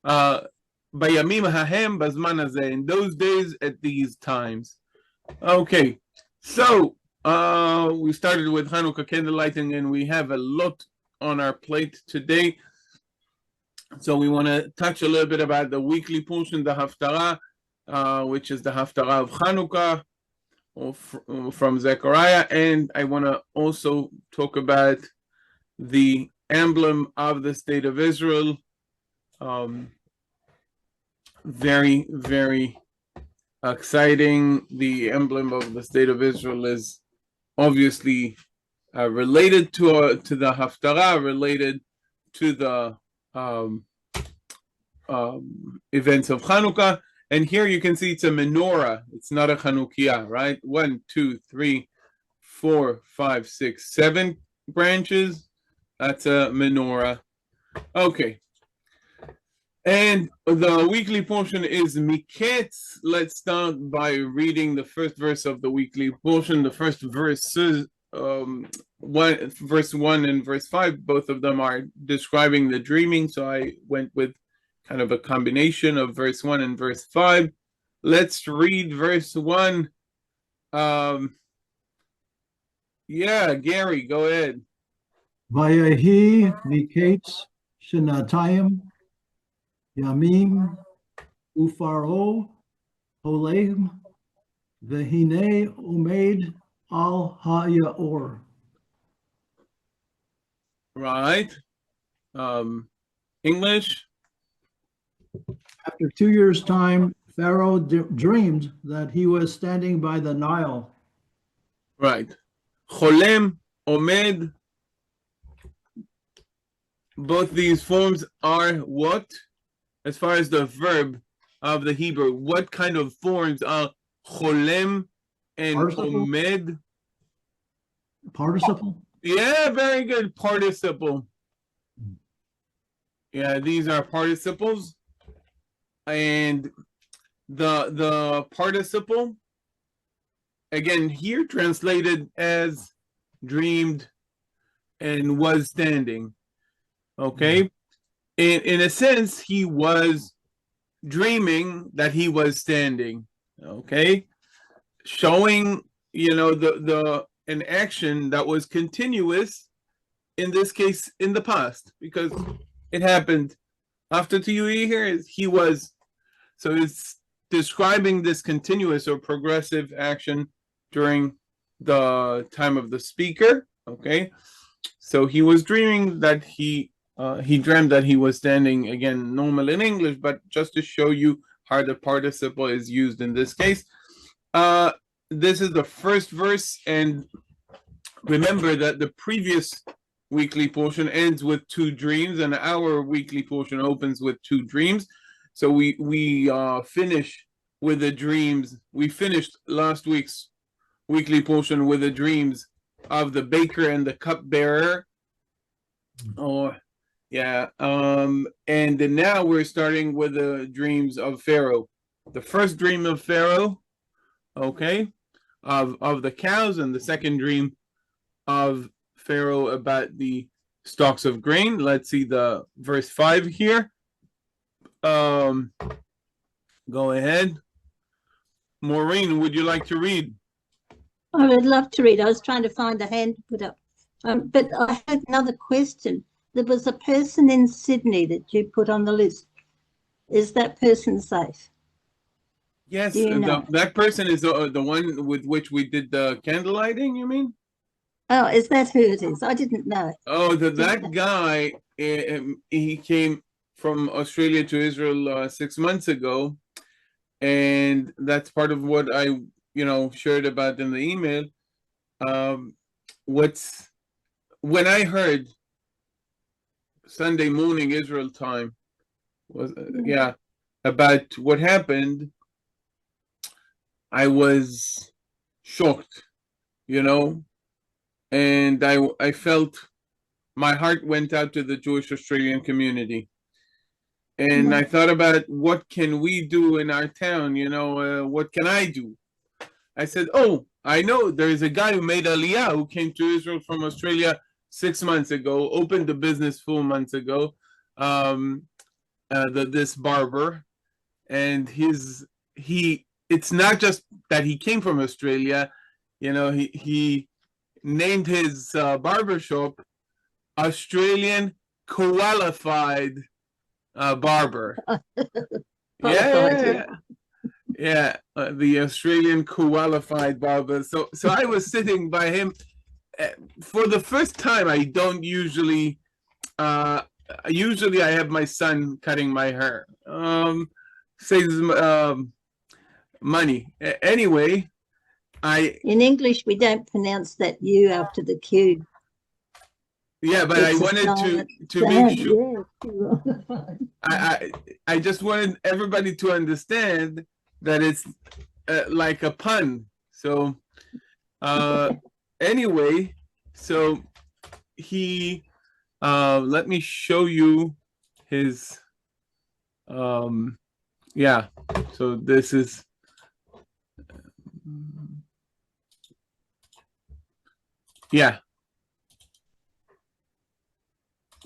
Bayamim hahem bazman hazeh, in those days at these times. Okay, so we started with Hanukkah candle lighting, and we have a lot on our plate today. So we want to touch a little bit about the weekly portion, the Haftarah, which is the Haftarah of Hanukkah from Zechariah, and I want to also talk about the emblem of the state of Israel. Very, very exciting. The emblem of the state of Israel is obviously related to the Haftarah, related to the events of Hanukkah. And here you can see it's a menorah. It's not a Chanukiah, right? 1, 2, 3, 4, 5, 6, 7 branches. That's a menorah. Okay. And the weekly portion is Miketz. Let's start by reading the first verse of the weekly portion. The first verses, verse 1 and verse 5, both of them are describing the dreaming. So I went with kind of a combination of verse 1 and verse 5. Let's read verse 1. Yeah, Gary, go ahead. Vayehi Miketz Shenatayim Yamim Ufaro Holem Vehine Omed Al Hayaor. Right. English. After 2 years' time, Pharaoh dreamed that he was standing by the Nile. Right. Cholem, Omed. Both these forms are what? As far as the verb of the Hebrew, what kind of forms are cholem and Participle? omed? Participle? Yeah, very good. Participle. Yeah, these are participles. And the participle, again, here translated as dreamed and was standing. Okay. In a sense, he was dreaming that he was standing. Okay. Showing, an action that was continuous, in this case, in the past, because it happened after 2 years, he was. So it's describing this continuous or progressive action during the time of the speaker. Okay. So he was dreaming that he dreamt that he was standing, again, normal in English, but just to show you how the participle is used in this case. This is the first verse, and remember that the previous weekly portion ends with 2 dreams, and our weekly portion opens with 2 dreams. So we finish with the dreams. We finished last week's weekly portion with the dreams of the baker and the cupbearer. And then now we're starting with the dreams of Pharaoh. The first dream of Pharaoh, okay, of the cows, and the second dream of Pharaoh about the stalks of grain. Let's see the verse 5 here. Go ahead. Maureen, would you like to read? I would love to read. I was trying to find a hand to put up. But I had another question. There was a person in Sydney that you put on the list. Is that person safe? Yes, that person is the one with which we did the candle lighting, you mean? Oh, is that who it is? I didn't know. Oh, that guy, he came from Australia to Israel 6 months ago. And that's part of what I, shared about in the email. When I heard Sunday morning Israel time about what happened, I was shocked, and I felt my heart went out to the Jewish Australian community. And I thought about what can we do in our town, what can I do? I said, I know there is a guy who made Aliyah who came to Israel from Australia 6 months ago, opened the business 4 months ago. this barber, and it's not just that he came from Australia. He named his barber shop Australian Qualified Barber. Qualified, Yeah, the Australian Qualified Barber. So I was sitting by him for the first time. I don't usually. Usually I have my son cutting my hair. Saves money. Anyway, in English, we don't pronounce that U after the Q. Yeah, but I wanted to make sure. I just wanted everybody to understand that it's like a pun. So anyway, so he let me show you his yeah. So this is yeah.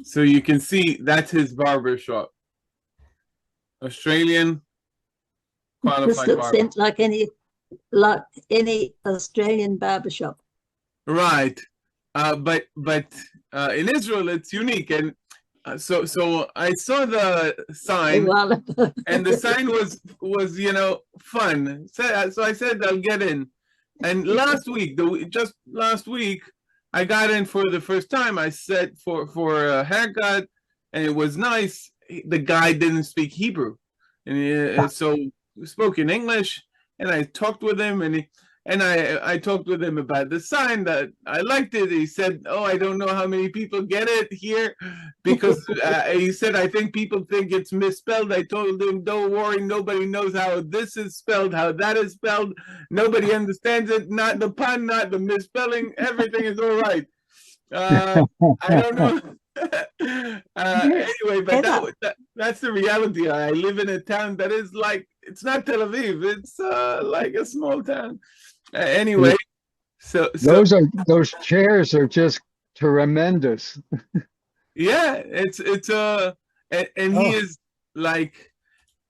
So you can see that's his barber shop. Australian Qualified This Barber. looks like any Australian barbershop. Right. But in Israel it's unique, and so I saw the sign, and the sign was fun. So I said I'll get in, and just last week I got in for the first time. I said for a haircut, and it was nice. The guy didn't speak Hebrew, and so we spoke in English, and I talked with him, and I talked with him about the sign, that I liked it. He said, "Oh, I don't know how many people get it here," because he said, "I think people think it's misspelled." I told him, "Don't worry, nobody knows how this is spelled, how that is spelled. Nobody understands it. Not the pun, not the misspelling. Everything is all right." I don't know. Anyway, but that's the reality. I live in a town that is like, it's not Tel Aviv. It's like a small town. Anyway, so those chairs are just tremendous. Yeah, it's and he is like,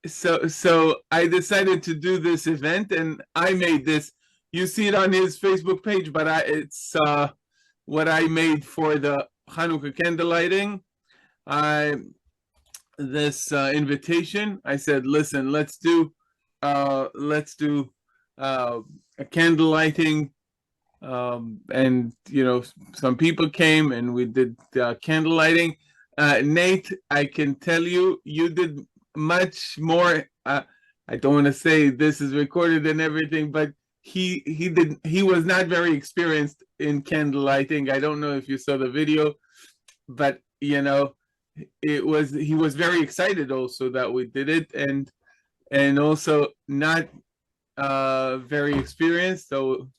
so I decided to do this event, and I made this. You see it on his Facebook page, but it's what I made for the Hanukkah candle lighting. This invitation. I said, listen, let's do a candle lighting, and some people came and we did candle lighting. Nate, I can tell you, you did much more. I don't want to say this is recorded and everything, but he was not very experienced in candle lighting. I don't know if you saw the video, but he was very excited also that we did it, and also not very experienced, so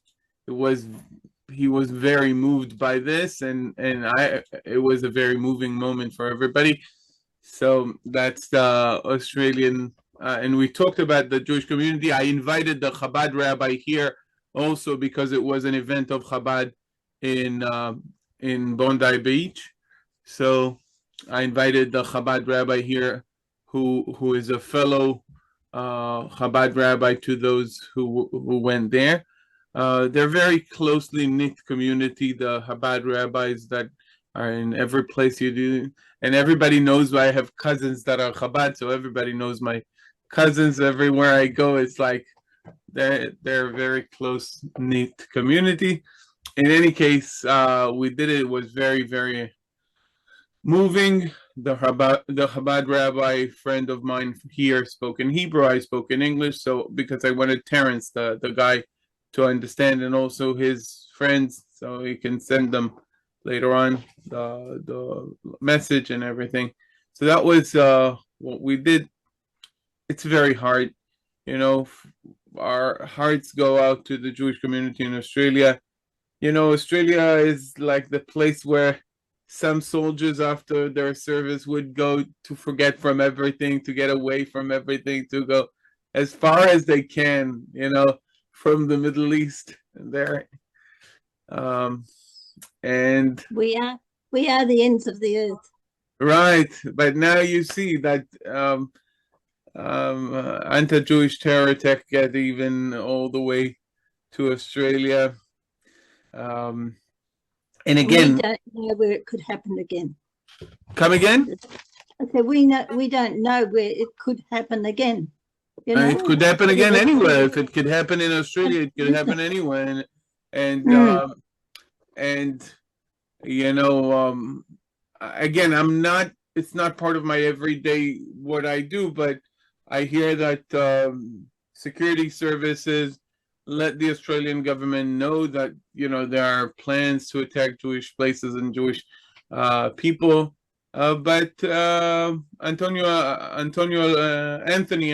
he was very moved by this, and it was a very moving moment for everybody. So that's the Australian, and we talked about the Jewish community. I invited the Chabad rabbi here also because it was an event of Chabad in Bondi Beach. So I invited the Chabad rabbi here, who is a fellow Chabad rabbi to those who went there. They're very closely knit community, the Chabad rabbis that are in every place you do, and everybody knows. I have cousins that are Chabad, so everybody knows my cousins. Everywhere I go, it's like they're a very close knit community. In any case, we did it. It was very, very moving. The Chabad rabbi friend of mine here spoke in Hebrew. I spoke in English. So because I wanted Terrence, the guy, to understand, and also his friends, so he can send them later on the message and everything. So that was what we did. It's very hard, our hearts go out to the Jewish community in Australia. Australia is like the place where some soldiers after their service would go to forget from everything, to get away from everything, to go as far as they can, from the Middle East there. And we are the ends of the earth. Right, but now you see that anti-Jewish terror attack get even all the way to Australia. And We again, don't know where it could happen again. come again? Okay, we don't know where it could happen again. You know? It could happen again Yeah. anywhere. If it could happen in Australia, it could happen anywhere. And you know, again, it's not part of my everyday what I do, but I hear that security services let the Australian government know that, you know, there are plans to attack Jewish places and Jewish people. But Anthony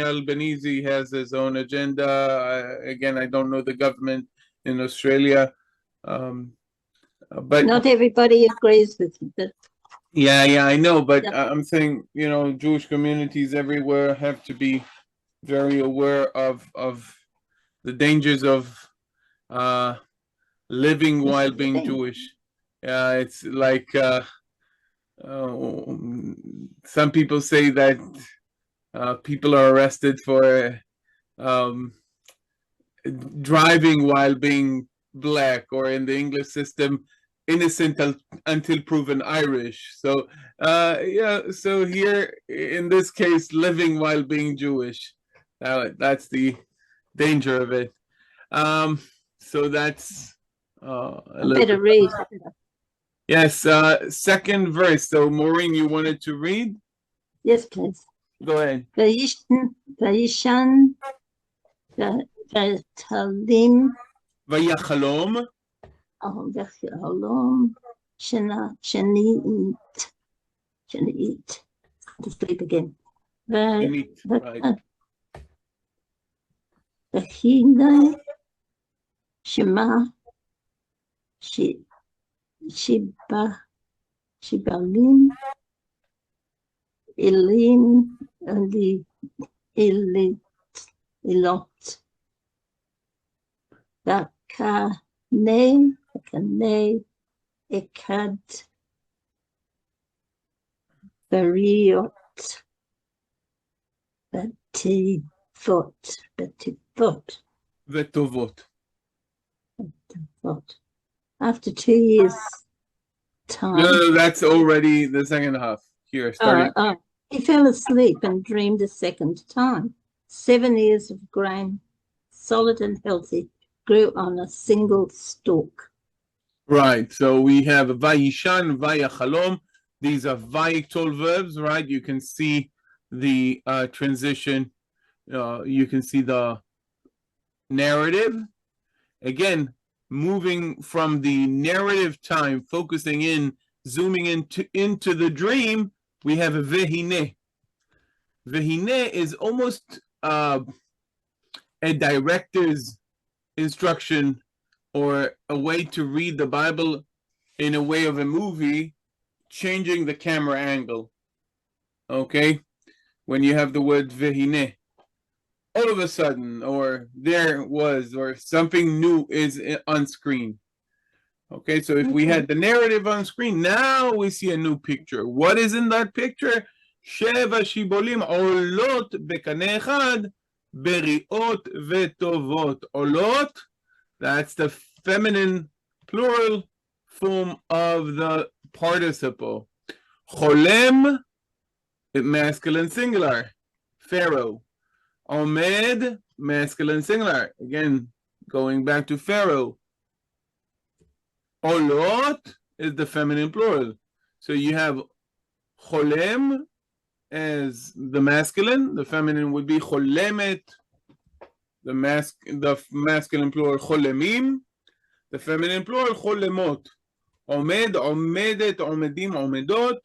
Albanese has his own agenda. Again, I don't know the government in Australia. But not everybody agrees with you, but yeah, I know, but Yeah. I'm saying, you know, Jewish communities everywhere have to be very aware of the dangers of living while being Living. Jewish. It's like some people say that people are arrested for driving while being black, or in the English system, innocent until proven Irish. So yeah, so here in this case, living while being Jewish, that's the danger of it. So that's a little better bit. read. Yes, second verse. So Maureen, you wanted to read? Yes, please. Go ahead. Vayishan V'talim Vayachalom V'chalom Sheni'it. To sleep again. Shenit, right. V'hine Shema Shibalim Elim Elot Bakane Ekad Bariot Bativot. After 2 years time. No, that's already the second half here. Starting. He fell asleep and dreamed a second time. 7 years of grain, solid and healthy, grew on a single stalk. Right. So we have Vayishan, Vayachalom. These are Vayikol verbs, right? You can see the transition. You can see the narrative. Again, moving from the narrative time, focusing in, zooming into the dream, we have a Vehine. Vehine is almost a director's instruction, or a way to read the Bible in a way of a movie, changing the camera angle. Okay? When you have the word Vehine, all of a sudden, or there was, or something new is on screen. Okay, so if we had the narrative on screen, now we see a new picture. What is in that picture? Sheva shibolim olot bekane echad beriot vetovot. Olot, that's the feminine plural form of the participle. Cholem, masculine singular. Pharaoh. Omed, masculine singular. Again, going back to Pharaoh. Olot is the feminine plural. So you have Cholem as the masculine. The feminine would be Cholemet. The masculine plural Cholemim. The feminine plural Cholemot. Omed, Omedet, Omedim, Omedot.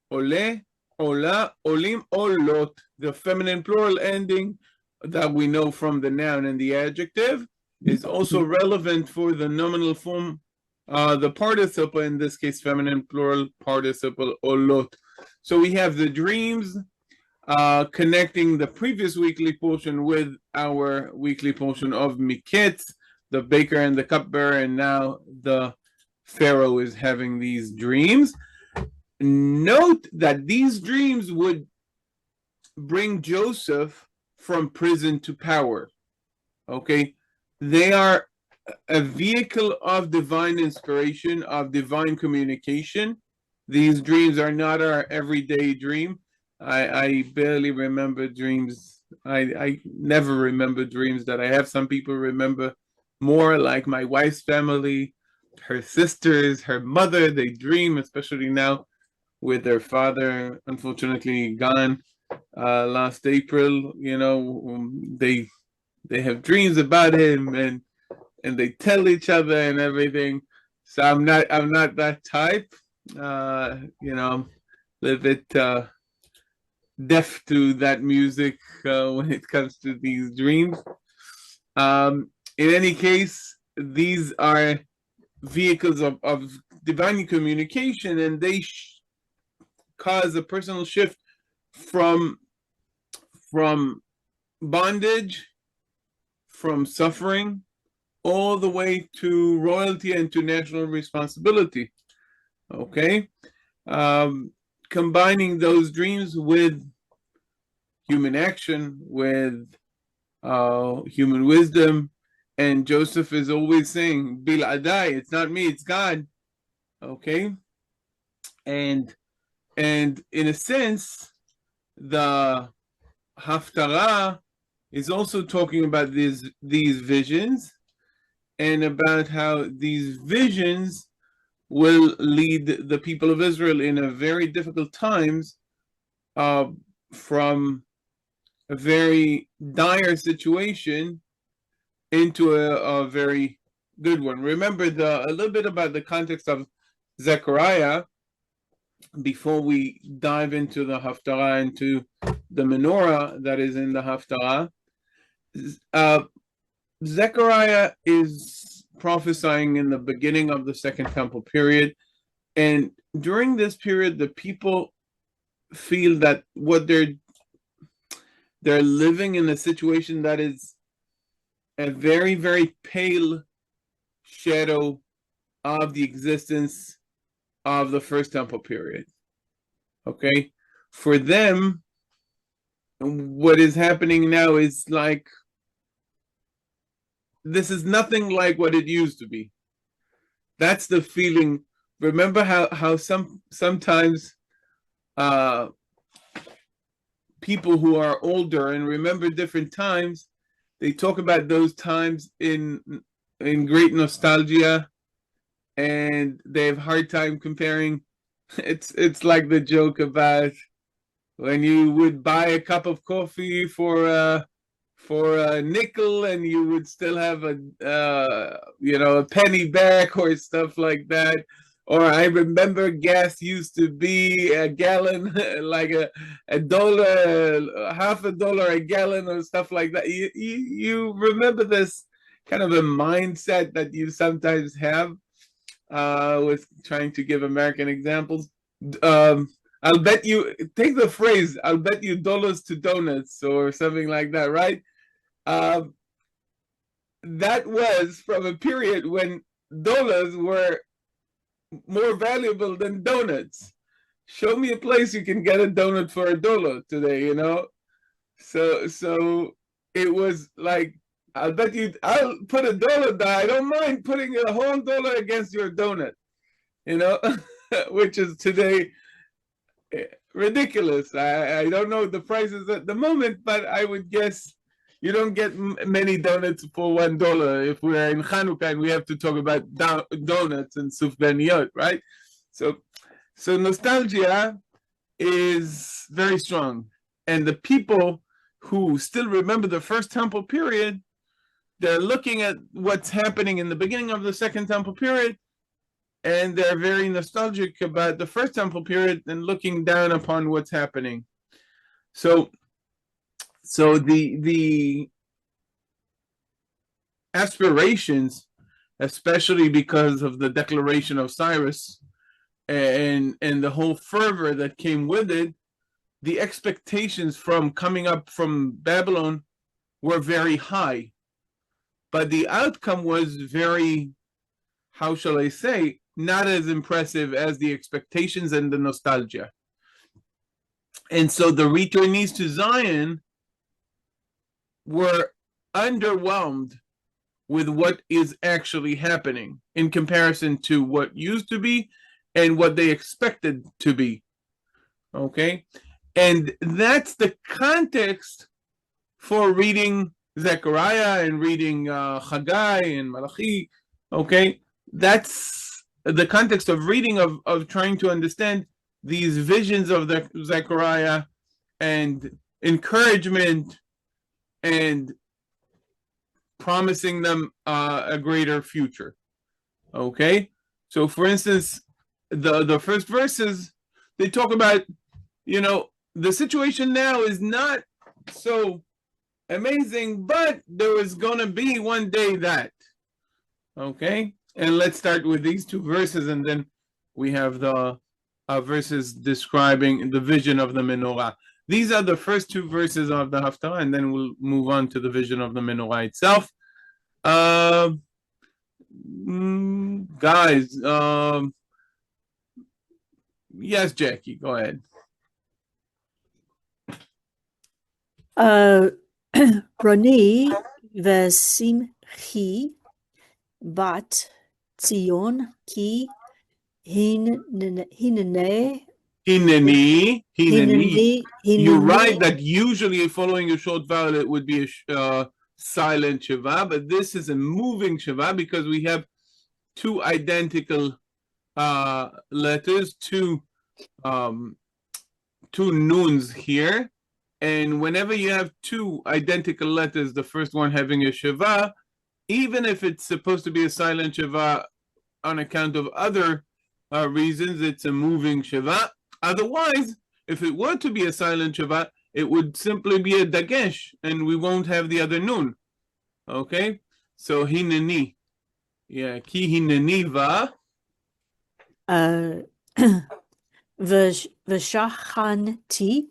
Ole, Ola, Olim, Olot. The feminine plural ending that we know from the noun and the adjective is also relevant for the nominal form, the participle, in this case feminine plural participle olot. So we have the dreams connecting the previous weekly portion with our weekly portion of Miketz, the baker and the cupbearer, and now the Pharaoh is having these dreams. note that these dreams would bring Joseph from prison to power. Okay, they are a vehicle of divine inspiration, of divine communication. These dreams are not our everyday dream. I barely remember dreams. I never remember dreams that I have. Some people remember more, like my wife's family, her sisters, her mother. They dream, especially now with their father unfortunately gone last April. You know, they have dreams about him, and they tell each other and everything. So I'm not that type. You know, I'm a little bit deaf to that music when it comes to these dreams. In any case, these are vehicles of divine communication, and they cause a personal shift from bondage, from suffering, all the way to royalty and to national responsibility. Okay, combining those dreams with human action, with human wisdom, and Joseph is always saying, "Bil adai," it's not me, it's God. Okay, and in a sense, the Haftarah is also talking about these visions, and about how these visions will lead the people of Israel in a very difficult times from a very dire situation into a very good one. Remember a little bit about the context of Zechariah before we dive into the Haftarah, into the Menorah that is in the Haftarah. Zechariah is prophesying in the beginning of the Second Temple period, and during this period, the people feel that what they're living in a situation that is a very, very pale shadow of the existence of the First Temple period. Okay, for them, what is happening now is like, this is nothing like what it used to be. That's the feeling. Remember how sometimes people who are older and remember different times, they talk about those times in great nostalgia, and they have a hard time comparing. It's like the joke about when you would buy a cup of coffee for a nickel, and you would still have a penny back or stuff like that. Or I remember gas used to be a gallon, like a dollar, half a dollar a gallon, or stuff like that. You remember this kind of a mindset that you sometimes have with trying to give American examples. I'll bet you, take the phrase, I'll bet you dollars to donuts or something like that, right? That was from a period when dollars were more valuable than donuts. Show me a place you can get a donut for $1 today, you know? So it was like, I'll bet you, I'll put $1 down. I don't mind putting a whole dollar against your donut, you know, which is today ridiculous. I don't know the prices at the moment, but I would guess you don't get many donuts for $1 if we're in Hanukkah and we have to talk about donuts and sufganiyot, right? So nostalgia is very strong, and the people who still remember the First Temple period, they're looking at what's happening in the beginning of the Second Temple period, and they're very nostalgic about the First Temple period and looking down upon what's happening. So the aspirations, especially because of the declaration of Cyrus and the whole fervor that came with it, the expectations from coming up from Babylon were very high, but the outcome was very, how shall I say, not as impressive as the expectations and the nostalgia. And so the returnees to Zion were underwhelmed with what is actually happening in comparison to what used to be and what they expected to be. Okay? And that's the context for reading Zechariah and reading Haggai and Malachi. Okay? That's the context of reading, of trying to understand these visions of the Zechariah and encouragement and promising them a greater future. Okay, so for instance, the first verses, they talk about, the situation now is not so amazing, but there is going to be one day that. Okay, and let's start with these two verses, and then we have the verses describing the vision of the menorah. These are the first two verses of the Haftarah, and then we'll move on to the vision of the menorah itself. Guys, yes, Jackie, go ahead. Roni v'simchi bat Zion ki hinene. Hineni. You're right that usually following a short vowel it would be a silent shiva, but this is a moving shiva because we have two identical letters, two nuns here, and whenever you have two identical letters, the first one having a shiva, even if it's supposed to be a silent shiva on account of other reasons, it's a moving shiva. Otherwise, if it were to be a silent shiva, it would simply be a dagesh, and we won't have the other nun. Okay? So, hineni. Yeah, ki hineni va. V'shachanti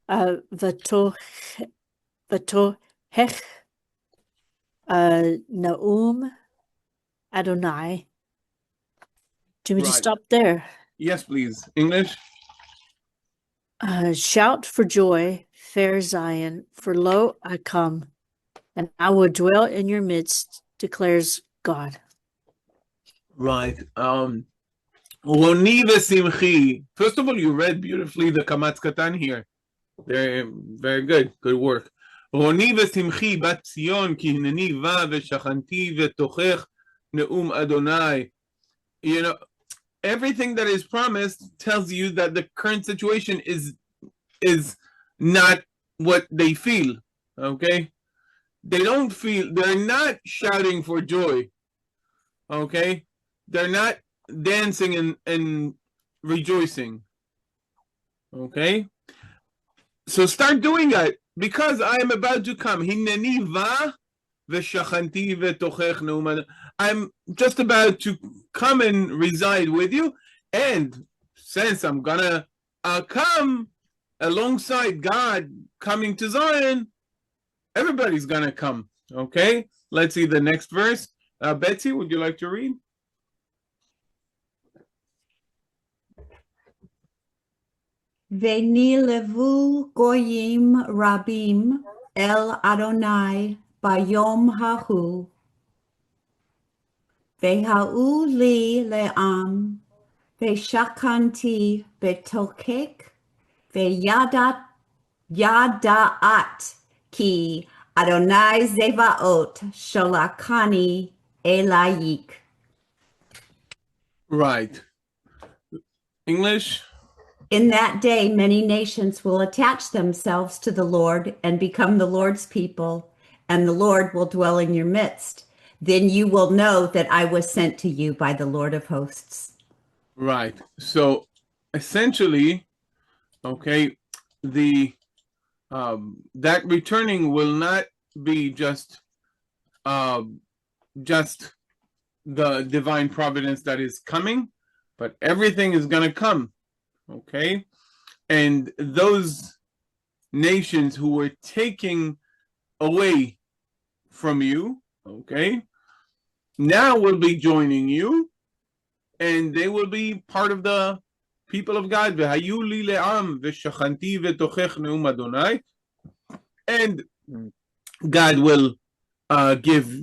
v'tohech Naum Adonai. Do you want me to stop there? Yes, please. English. Shout for joy, fair Zion, for lo, I come, and I will dwell in your midst, declares God. Right. Roni v'simchi. First of all, you read beautifully the Kamatz Katan here. Very good. Good work. Roni v'simchi bat Zion, ki hineni va v'shachanti v'tochech ne'um Adonai. Everything that is promised tells you that the current situation is not what they feel. Okay? They're not shouting for joy. Okay? They're not dancing and rejoicing. Okay? So start doing that, because I am about to come. Hineni va v'shachanti v'tochech ne'um Adonai. I'm just about to come and reside with you, and since I'm gonna come alongside God coming to Zion, everybody's gonna come. Okay, let's see the next verse. Betsy, would you like to read? V'nilevu goyim rabim el Adonai bayom hahu. Veha'u li le'am, ve'shakanti betokek, ve'yada'at ki Adonai Zevaot sholakani elayik. Right. English? In that day, many nations will attach themselves to the Lord and become the Lord's people, and the Lord will dwell in your midst. Then you will know that I was sent to you by the Lord of hosts. Right. So essentially, okay, that returning will not be just the divine providence that is coming, but everything is going to come. Okay, and those nations who were taking away from you, okay, now will be joining you, and they will be part of the people of God. And God will give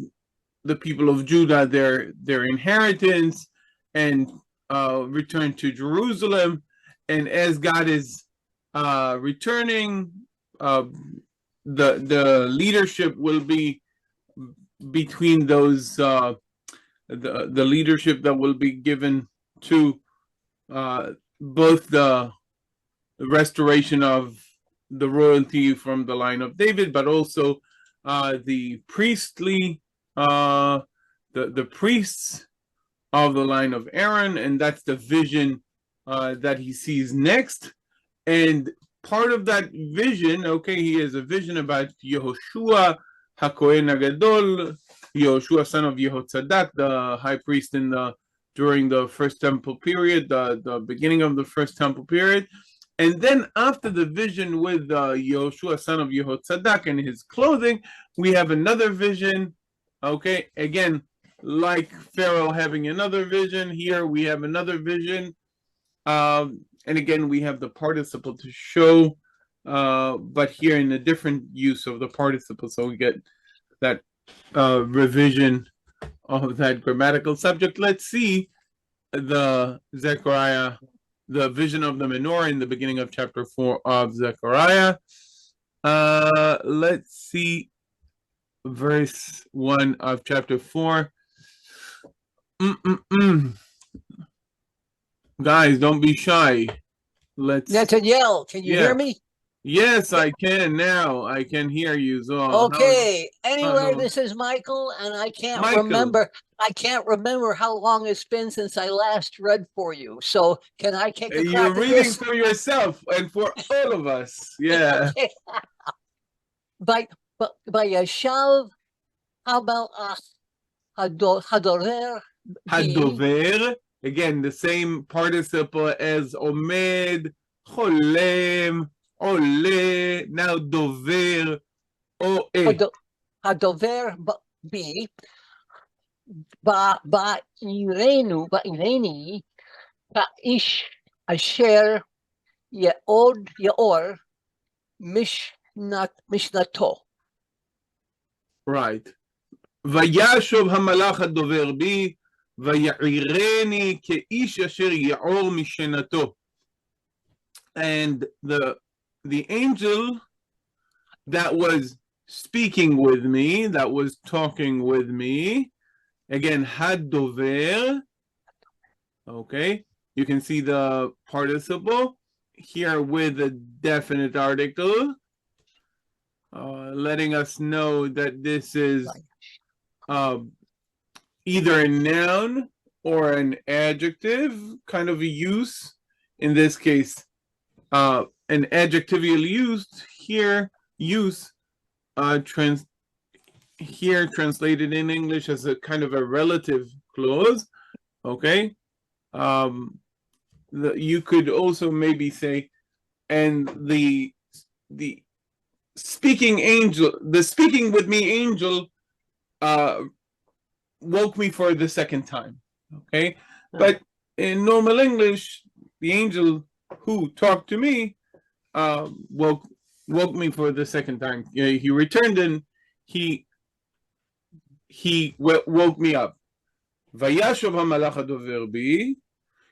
the people of Judah their inheritance and return to Jerusalem. And as God is returning, the leadership will be between those the leadership that will be given to both the restoration of the royalty from the line of David, but also the priestly the priests of the line of Aaron, and that's the vision that he sees next. And part of that vision, okay, he has a vision about Yehoshua HaKohen HaGadol, Yehoshua son of Yehotzadak, the high priest during the first temple period, the beginning of the first temple period. And then after the vision with Yehoshua son of Yehotzadak and his clothing, we have another vision. Okay, again, like Pharaoh having another vision, here we have another vision. And again, we have the participle to show, but here in a different use of the participle. So we get that revision of that grammatical subject. Let's see the Zechariah, the vision of the menorah in the beginning of chapter 4 of Zechariah. Let's see verse 1 of chapter 4. Guys, don't be shy. Let's Nathaniel, can you hear me? Yes, I can now. I can hear you, Zohar. Okay. Anyway, this is Michael, and I can't remember how long it's been since I last read for you. So can I take a crack You're at reading this? for yourself and for all of us. Yeah. By Yashav, how about Hadorer? Hadover. Again, the same participle as Omed, Cholem, Ole, now Dover, Oe. Hadover B. Ba'ireni, Ka'ish Asher Yaor Mishnato. Right. Vayashov hamalach hadover bi, vaya'ireni ke'ish asher ya'or mishenato. And the angel that was speaking with me, that was talking with me, again, hadover. Okay, you can see the participle here with a definite article, letting us know that this is either a noun or an adjective kind of a use. In this case, an adjectival use here translated in English as a kind of a relative clause. Okay, you could also maybe say, and the speaking with me angel woke me for the second time. Okay, but in normal English, the angel who talked to me woke me for the second time. He returned and he woke me up. Vayashov hamalach hadover bi.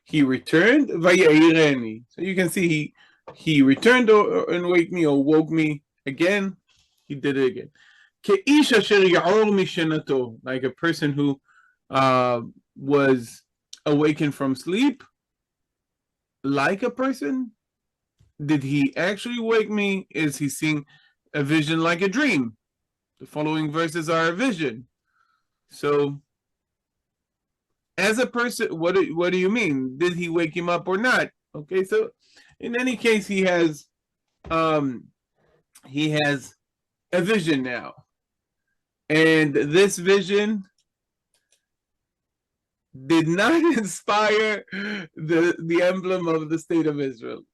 He returned. Vaya'ireni. So you can see he returned and wake me or woke me again. He did it again. Ke'ish asher ya'or mishenato, like a person who was awakened from sleep. Like a person. Did he actually wake me? Is he seeing a vision like a dream? The following verses are a vision. So, as a person, what do you mean? Did he wake him up or not? Okay, so in any case, he has a vision now, and this vision did not inspire the emblem of the state of Israel.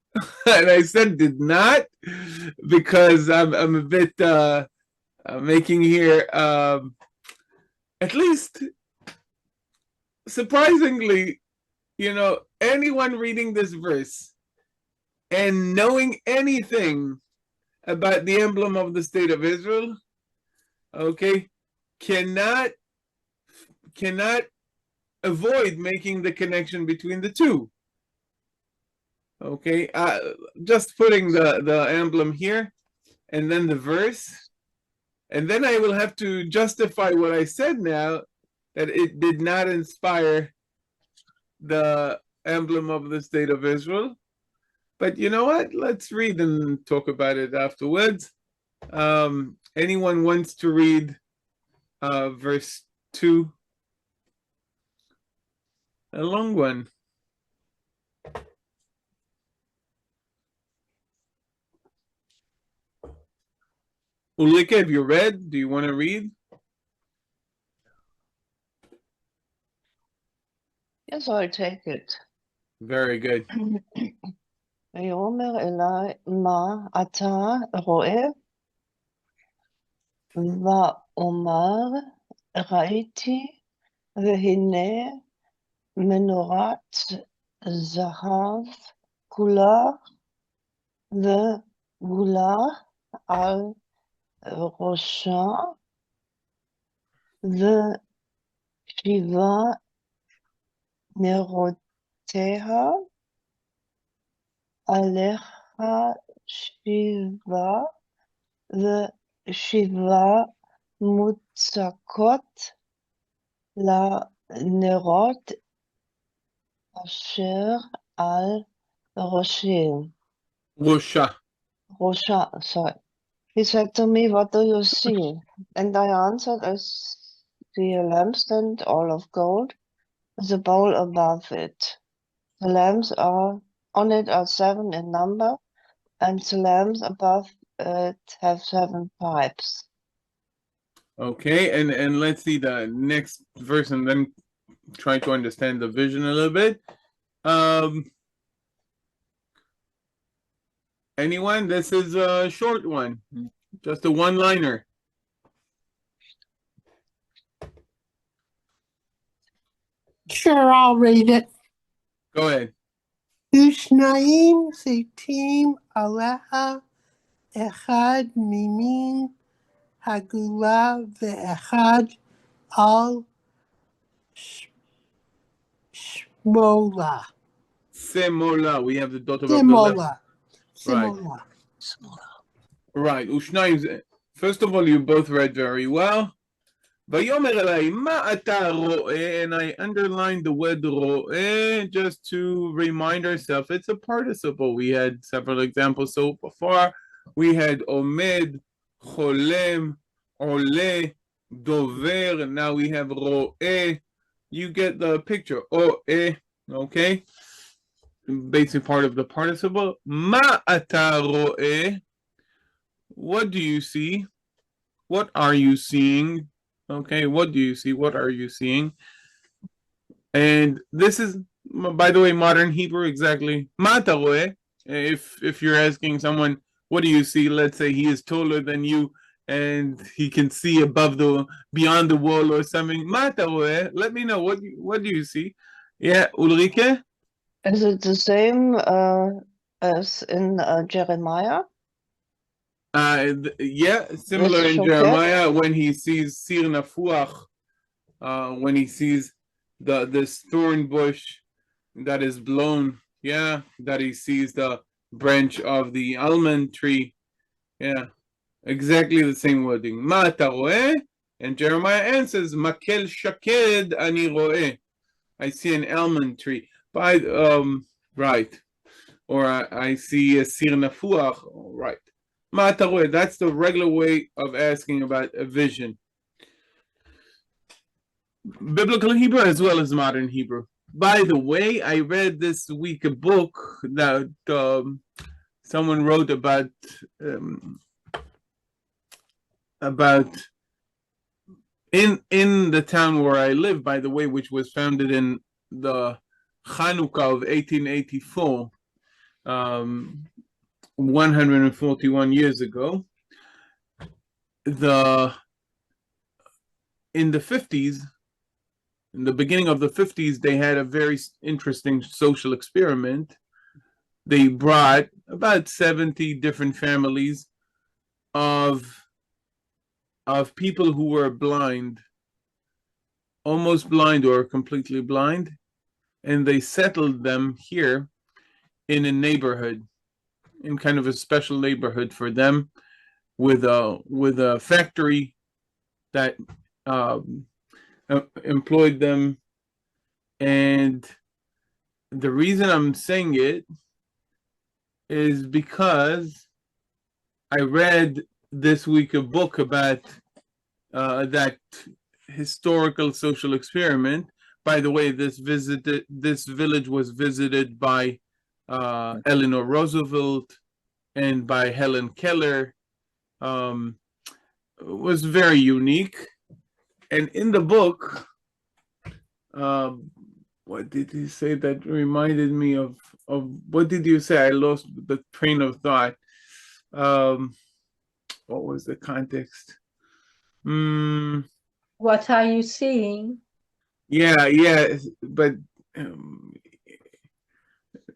And I said did not because I'm a bit making here at least surprisingly anyone reading this verse and knowing anything about the emblem of the state of Israel, okay, cannot avoid making the connection between the two. Okay, just putting the emblem here and then the verse, and then I will have to justify what I said now, that it did not inspire the emblem of the state of Israel. But you know what? Let's read and talk about it afterwards. Anyone wants to read verse 2? A long one. Ulrike, have you read? Do you want to read? Yes, I'll take it. Very good. ויאמר אלי מה אתה רואה? ואומר ראיתי והנה מנורת זהב כולה וגולה על ראשה ושבעה נרותיה עליך שבעה ושבעה מוצקות לנרות אשר על ראשי. Rosha. ראשה, sorry. He said to me, what do you see? And I answered, I see a lampstand, all of gold, with a bowl above it. The lamps on it are 7 in number, and the lamps above it have 7 pipes. Okay, and let's see the next verse and then try to understand the vision a little bit. Anyone? This is a short one, just a one-liner. Sure, I'll read it. Go ahead. Ushnaim Zitim Aleha Echad Mimin Hagula Ve'echad Al Shmola. Semola. We have the dot above the left. Simola. Right. Right. Ushnaim. First of all, you both read very well. ויאמר אלי, מה אתה רואה? And I underlined the word רואה just to remind ourselves it's a participle. We had several examples so far. We had עומד, חולם, עולה, דובר, and now we have רואה. You get the picture. רואה, okay? Basic part of the participle. מה אתה רואה? What do you see? What are you seeing? Okay, what do you see? What are you seeing? And this is, by the way, modern Hebrew exactly. Ma ta roeh. If you're asking someone, what do you see? Let's say he is taller than you and he can see beyond the wall or something. Ma ta roeh. Let me know, what do you see? Yeah, Ulrike? Is it the same as in Jeremiah? Yeah, similar in Jeremiah when he sees Sir Nafuach, when he sees this thorn bush that is blown, yeah, that he sees the branch of the almond tree, yeah, exactly the same wording. Ma ta roeh? And Jeremiah answers, Makel shaked ani roeh. I see an almond tree. Right. Or I see a Sir Nafuach, right. Ma ta roeh, that's the regular way of asking about a vision. Biblical Hebrew as well as modern Hebrew. By the way, I read this week a book that someone wrote about in the town where I live, by the way, which was founded in the Hanukkah of 1884. 141 years ago. In the 50s, in the beginning of the 50s, they had a very interesting social experiment. They brought about 70 different families of people who were blind, almost blind or completely blind, and they settled them here in a neighborhood, in kind of a special neighborhood for them, with a factory that employed them. And the reason I'm saying it is because I read this week a book about that historical social experiment. By the way, this village was visited by Eleanor Roosevelt and by Helen Keller. It was very unique. And in the book, what did he say that reminded me of what did you say? I lost the train of thought. What was the context? What are you seeing? Yeah, but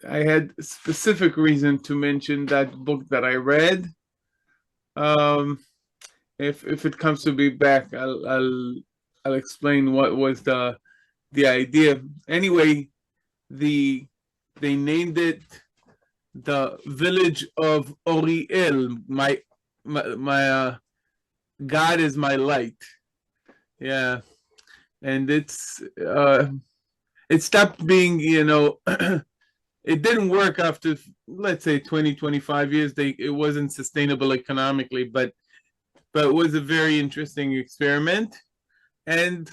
I had a specific reason to mention that book that I read. If it comes to be back, I'll explain what was the idea. Anyway, they named it the village of Oriel. My God is my light. Yeah, and it stopped being, it didn't work after, let's say, 20-25 years. It wasn't sustainable economically, but it was a very interesting experiment. And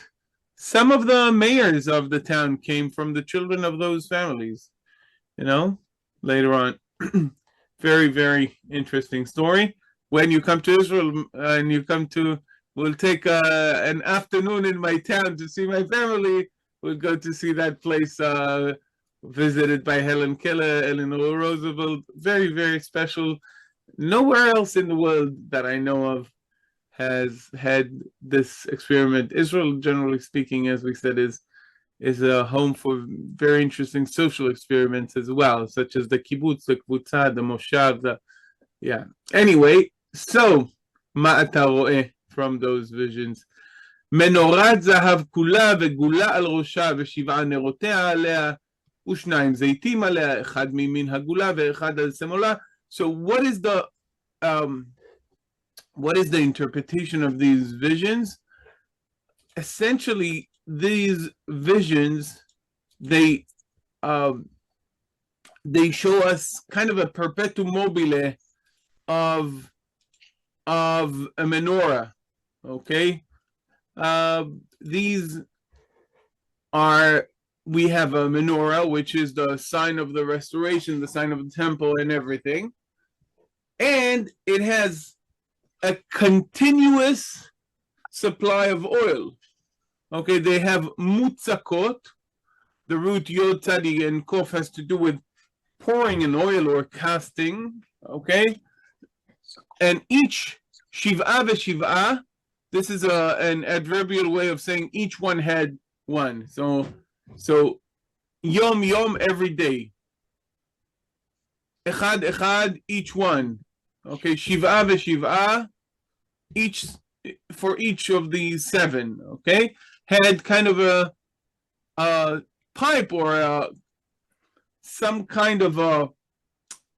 some of the mayors of the town came from the children of those families, later on. Very, very interesting story. When you come to Israel and we'll take an afternoon in my town to see my family. We'll go to see that place visited by Helen Keller, Eleanor Roosevelt. Very, very special. Nowhere else in the world that I know of has had this experiment. Israel, generally speaking, as we said, is a home for very interesting social experiments as well, such as the kibbutz, the kibbutzah, the moshav. Anyway, so ma'ata ro'eh from those visions. מנורת זהב כולה וגולה על ראשה ושבעה נרותיה עליה ושניים זיתים עליה, אחד מימין הגולה ואחד על שמאלה. So what is the interpretation of these visions? Essentially, these visions, they show us kind of a perpetuum mobile of a menorah. Okay, we have a menorah, which is the sign of the restoration, the sign of the temple and everything, and it has a continuous supply of oil. Okay, they have mutzakot. The root yod tzadi and kof has to do with pouring in oil or casting. Okay, and each shiv'ah v'shiv'ah, this is an adverbial way of saying each one had one. So yom every day. Echad each one. Okay, shiv'ah v'shiv'ah, for each of these seven. Okay, had kind of a pipe or some kind of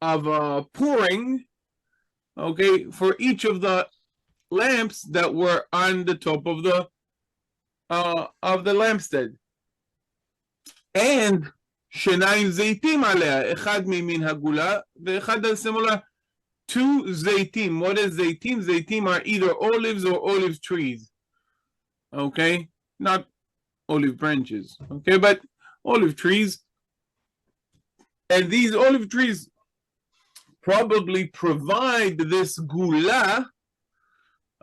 a pouring. Okay, for each of the lamps that were on the top of the lampstand. And shenayim zeitim alea, echad mimin hagula ve'echad al semula. Two zaitim. What is zaitim? Zaitim are either olives or olive trees. Okay, not olive branches. Okay, but olive trees. And these olive trees probably provide this gula,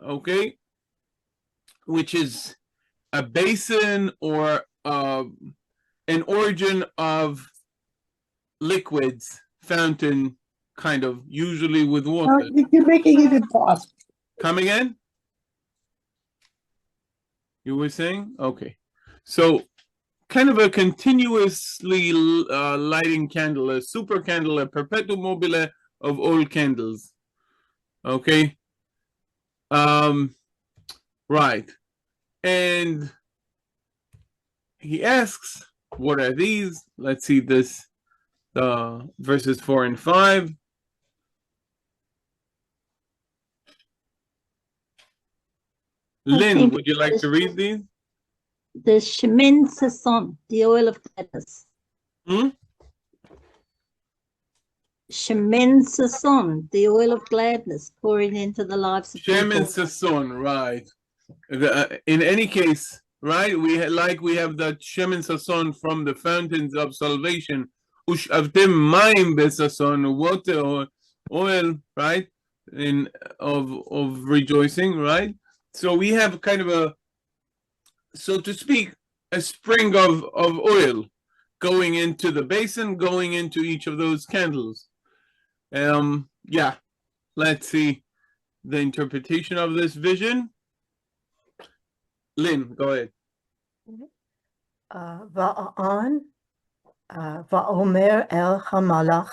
okay, which is a basin or an origin of liquids, fountain, kind of, usually with water. You're making it impossible. Come again? You were saying? Okay. So kind of a continuously lighting candle, a super candle, a perpetuum mobile of all candles. Okay. Right. And he asks, what are these? Let's see this, verses 4 and 5. Lynn, would you like to read these? The Shemen Sason, the oil of gladness. Shemen Sason, the oil of gladness, pouring into the lives of people. Shemen Sason, right. In any case, right, we have the Shemen Sason from the fountains of salvation. Ushavtem Maim Besason, water or oil, right, of rejoicing, right? So we have kind of a, so to speak, a spring of oil going into the basin, going into each of those candles. Yeah, let's see the interpretation of this vision. Lynn, go ahead. Va'an, va'omer el hamalach,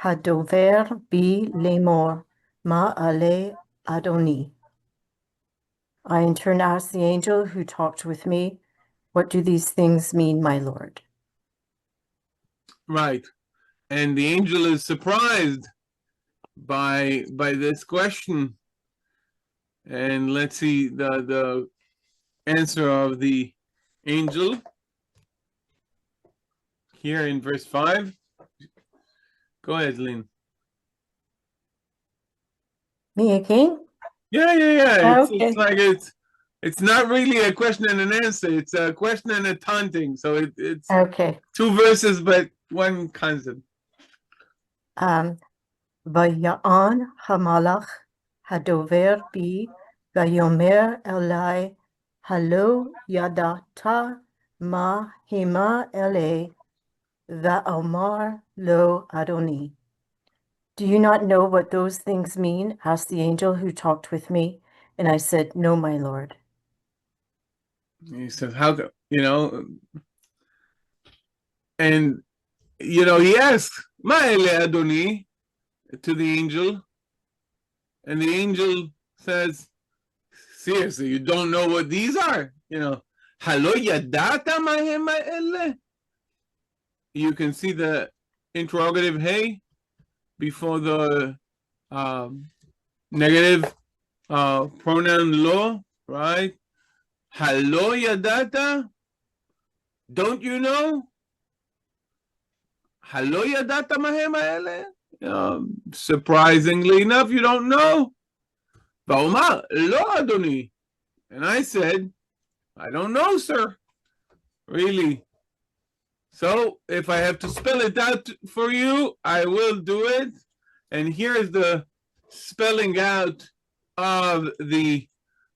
hadover bi lemor, ma'ale Adoni. I in turn asked the angel who talked with me, what do these things mean, my Lord? Right. And the angel is surprised by this question. And let's see the answer of the angel here in verse 5. Go ahead, Lynn. Me again? Yeah. Okay. It's like it's not really a question and an answer. It's a question and a taunting. So it's Okay. 2 verses, but 1 concept. Vaya'an hamalach hadover bi vayomer elai halo yadata ma hima ele va'omar lo Adoni. Do you not know what those things mean? Asked the angel who talked with me. And I said, no, my Lord. He says, how, and, he asks, Ma'ele Adoni, to the angel. And the angel says, seriously, you don't know what these are? Halo yadata mahem ma'ele? You can see the interrogative, hey, before the negative pronoun lo, right? Halo yadata? Don't you know? Halo yadata mahem ma'ele? Surprisingly enough, you don't know. Va'omar lo Adoni. And I said, I don't know, sir. Really. So if I have to spell it out for you, I will do it. And here is the spelling out of the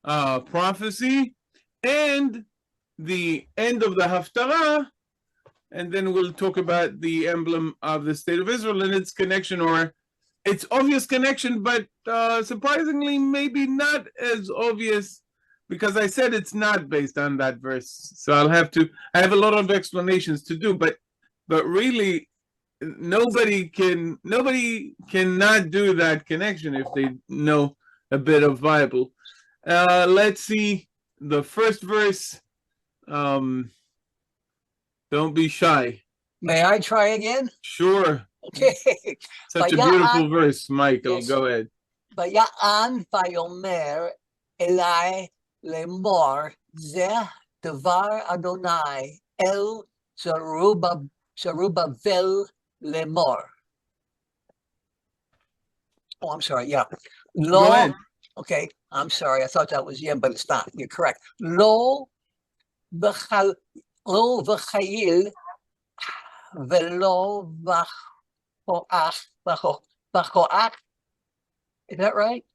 prophecy and the end of the Haftarah. And then we'll talk about the emblem of the state of Israel and its connection, or its obvious connection, but surprisingly maybe not as obvious, because I said it's not based on that verse. So I have a lot of explanations to do, but really nobody cannot do that connection if they know a bit of Bible. Let's see the first verse. Don't be shy. May I try again? Sure. Okay. Such a beautiful verse, Michael. Yes. Go ahead. Vaya'an vayomer elai lemor zeh devar Adonai el Zerubbabel lemor. Oh, I'm sorry. Yeah. Go ahead. Okay. I'm sorry. I thought that was yem, but it's not. You're correct. Lo v'chayil velo v'choach. Is that right?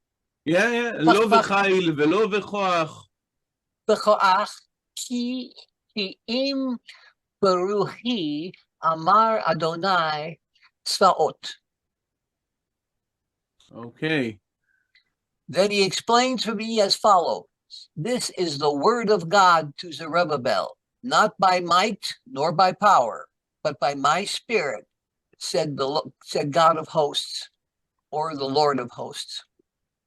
Yeah. Lo v'chayil velo v'choach. V'choach ki im beruhi amar Adonai tzvaot. Okay. Then he explained to me as follows. This is the word of God to Zerubbabel. not by might nor by power, but by my spirit, said God of hosts, or the Lord of hosts.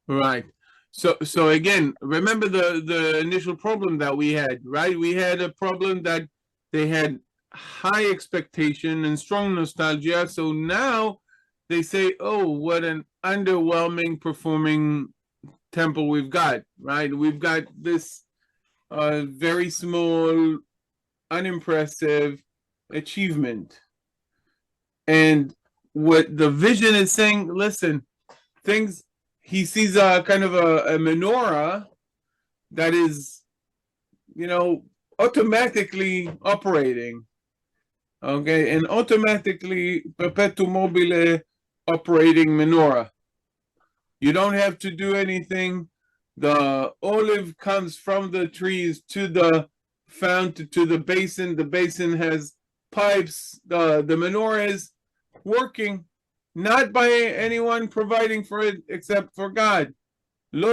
Right. So again, remember the initial problem that we had, right? We had a problem that they had high expectation and strong nostalgia. So now they say, oh, what an underwhelming performing temple we've got, right? We've got this very small, unimpressive achievement. And what the vision is saying, listen, things, he sees a kind of a menorah that is, automatically operating. Okay, and automatically perpetuum mobile operating menorah. You don't have to do anything. The olive comes from the trees to the fount, to the basin. The basin has pipes. The menorah is working, not by anyone providing for it except for God. And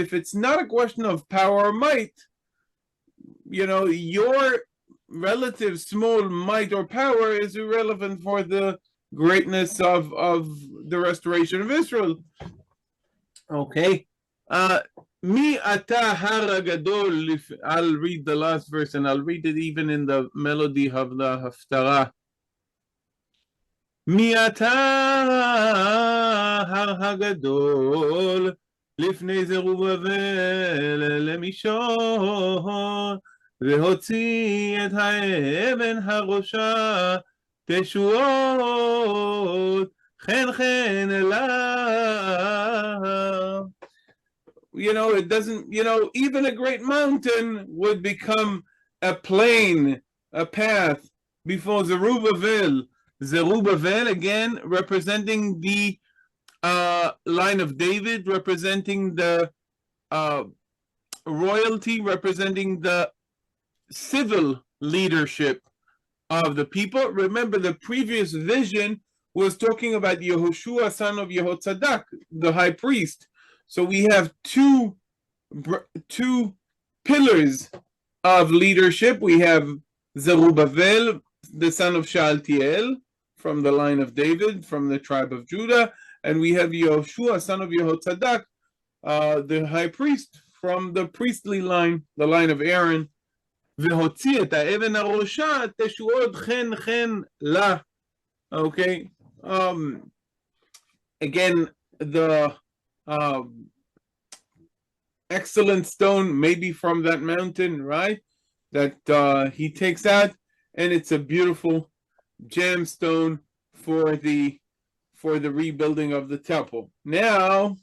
if it's not a question of power or might, your relative small might or power is irrelevant for the greatness of the restoration of Israel. Okay. Mi ata har gadol. I'll read the last verse, and I'll read it even in the melody of the Haftarah. Mi ata har hagadol לפני זרובבל למישור, והוציא את האבן הראשה תשועות, חן חן אליו. It doesn't, even a great mountain would become a plain, a path before Zerubbabel. Zerubbabel, again, representing the line of David, representing the royalty, representing the civil leadership of the people. Remember, the previous vision was talking about Yehoshua, son of Yehotzadak, the high priest. So we have two pillars of leadership. We have Zerubbabel, the son of Shealtiel, from the line of David, from the tribe of Judah, and we have Yehoshua, son of Yehotzadak, the high priest, from the priestly line, the line of Aaron. והוציא את האבן הראשה תשועות חן חן לה. Okay. Again, the excellent stone, maybe from that mountain, right? That he takes out, and it's a beautiful gemstone for the rebuilding of the temple. Now,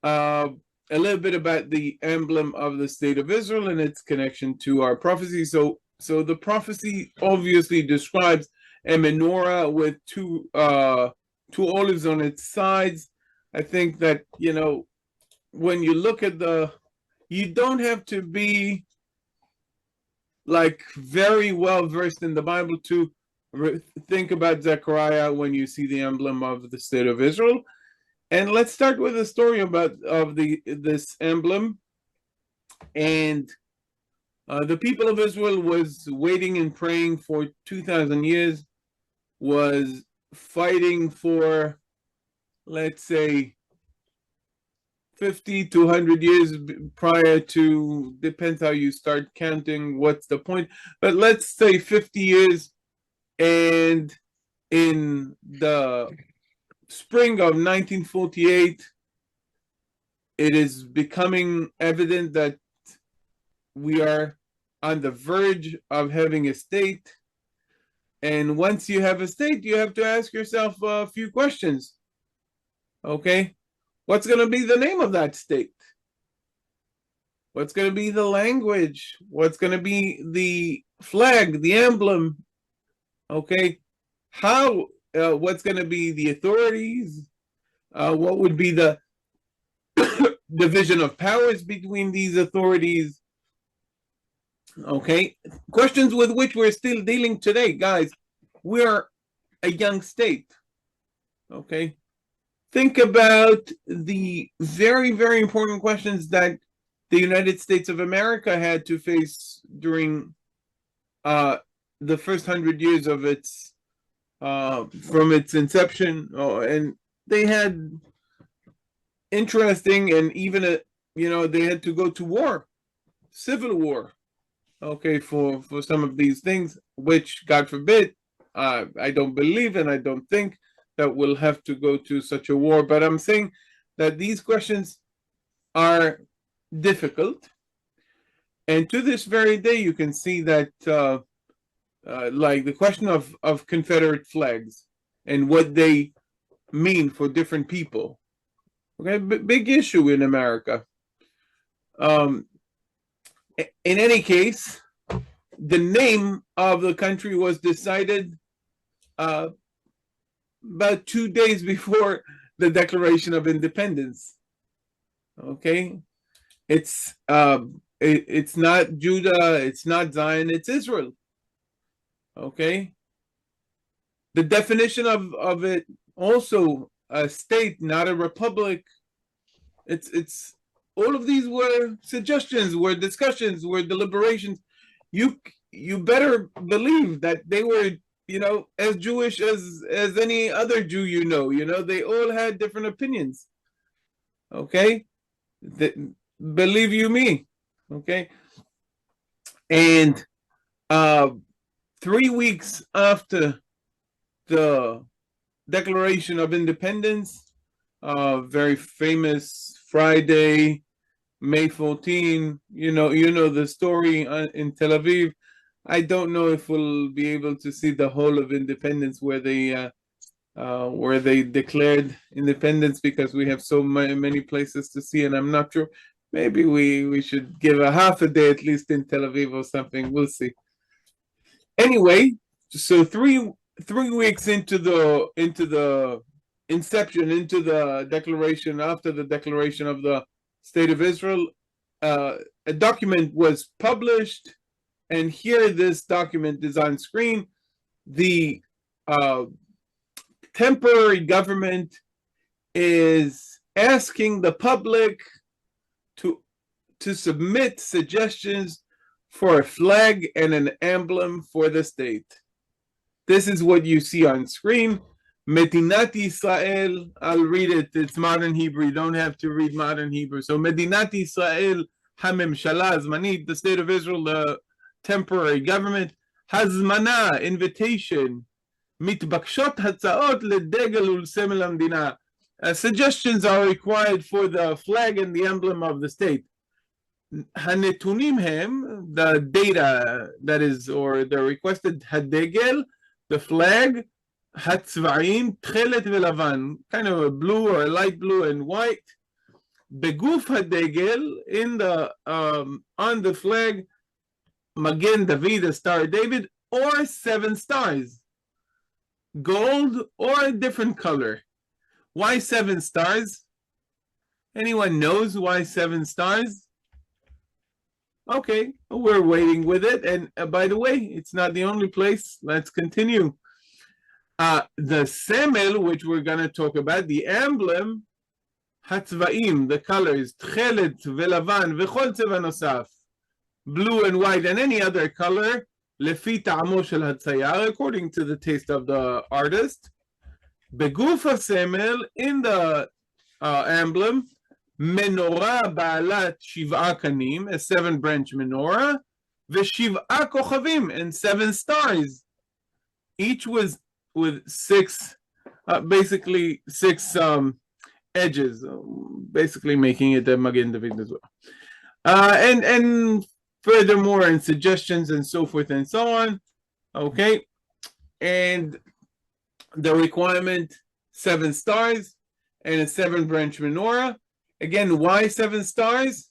a little bit about the emblem of the state of Israel and its connection to our prophecy. So the prophecy obviously describes a menorah with two olives on its sides. I think that, when you look at you don't have to be like very well versed in the Bible to think about Zechariah when you see the emblem of the state of Israel. And let's start with a story of this emblem. And the people of Israel was waiting and praying for 2,000 years, was fighting for, let's say, 50 to 100 years prior to, depends how you start counting, what's the point, but let's say 50 years. And in the spring of 1948, it is becoming evident that we are on the verge of having a state. And once you have a state, you have to ask yourself a few questions. Okay, what's going to be the name of that state? What's going to be the language? What's going to be the flag, the emblem? Okay, what's going to be the authorities? What would be the division of powers between these authorities? Okay, questions with which we're still dealing today, guys. We're a young state. Okay, think about the very, very important questions that the United States of America had to face during the first 100 years of its from its inception, and they had interesting and even they had to go to war, civil war, okay, for some of these things, which God forbid, I don't believe and I don't think that we'll have to go to such a war. But I'm saying that these questions are difficult, and to this very day you can see that like the question of Confederate flags and what they mean for different people, okay, big issue in America. In any case, the name of the country was decided about 2 days before the Declaration of Independence. Okay, it's not Judah, it's not Zion, it's Israel. Okay, the definition of it also a state, not a republic. It's all of these were suggestions, were discussions, were deliberations. You better believe that they were, as Jewish as any other Jew, they all had different opinions. Okay, believe you me. Okay, and 3 weeks after the Declaration of Independence, very famous Friday, May 14. You know the story in Tel Aviv. I don't know if we'll be able to see the whole of Independence where they declared independence, because we have so many places to see, and I'm not sure. Maybe we should give a half a day at least in Tel Aviv or something. We'll see. Anyway, so three weeks into the inception, into the declaration, after the declaration of the State of Israel, a document was published, and here this document is on screen. The temporary government is asking the public to submit suggestions for a flag and an emblem for the state. This is what you see on screen. Medinat Israel, I'll read it, it's modern Hebrew, you don't have to read modern Hebrew. So Medinat Israel, HaMemshala Zmanit, the state of Israel, the temporary government, Hazmana, invitation, Mitbakshot Hatzaot Ledegel Ulsemel Amdina. Suggestions are required for the flag and the emblem of the state. Hanetunim hem, the data that is, or the requested hadegel, the flag, hatzvaim, tchelet velavan, kind of a blue or a light blue and white. Beguf hadegel, in the on the flag, Magen David, a star of David, or 7 stars, gold or a different color. Why 7 stars? Anyone knows why 7 stars? Okay, we're waiting with it. And by the way, it's not the only place. Let's continue. The semel, which we're going to talk about, the emblem, hatzvaim, the colors, tchelet, velavan, v'chol tzeva nosaf, blue and white, and any other color, lefi ta'amo shel hatzayar, according to the taste of the artist. Beguf semel, in the emblem, Menorah ba'alat shiv'a kanim, a 7-branch menorah, v'shiv'a kochavim, and 7 stars, each with 6, basically 6 edges, basically making it a Magen David as well. And furthermore, and suggestions and so forth and so on. Okay, and the requirement, 7 stars and a 7-branch menorah. Again, why 7 stars?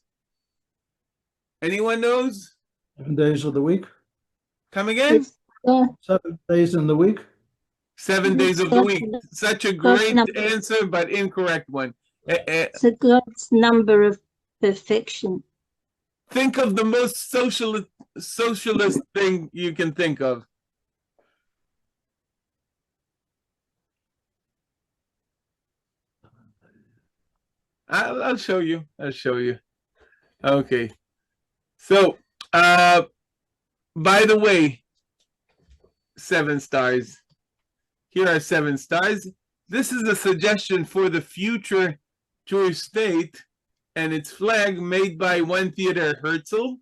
Anyone knows? 7 days of the week. Come again? 7 days in the week. 7 days of the week. Such a great answer, but incorrect one. It's a God's number of perfection. Think of the most socialist thing you can think of. I'll show you. Okay. So, by the way, 7 stars. Here are 7 stars. This is a suggestion for the future Jewish state and its flag made by one Theodor Herzl.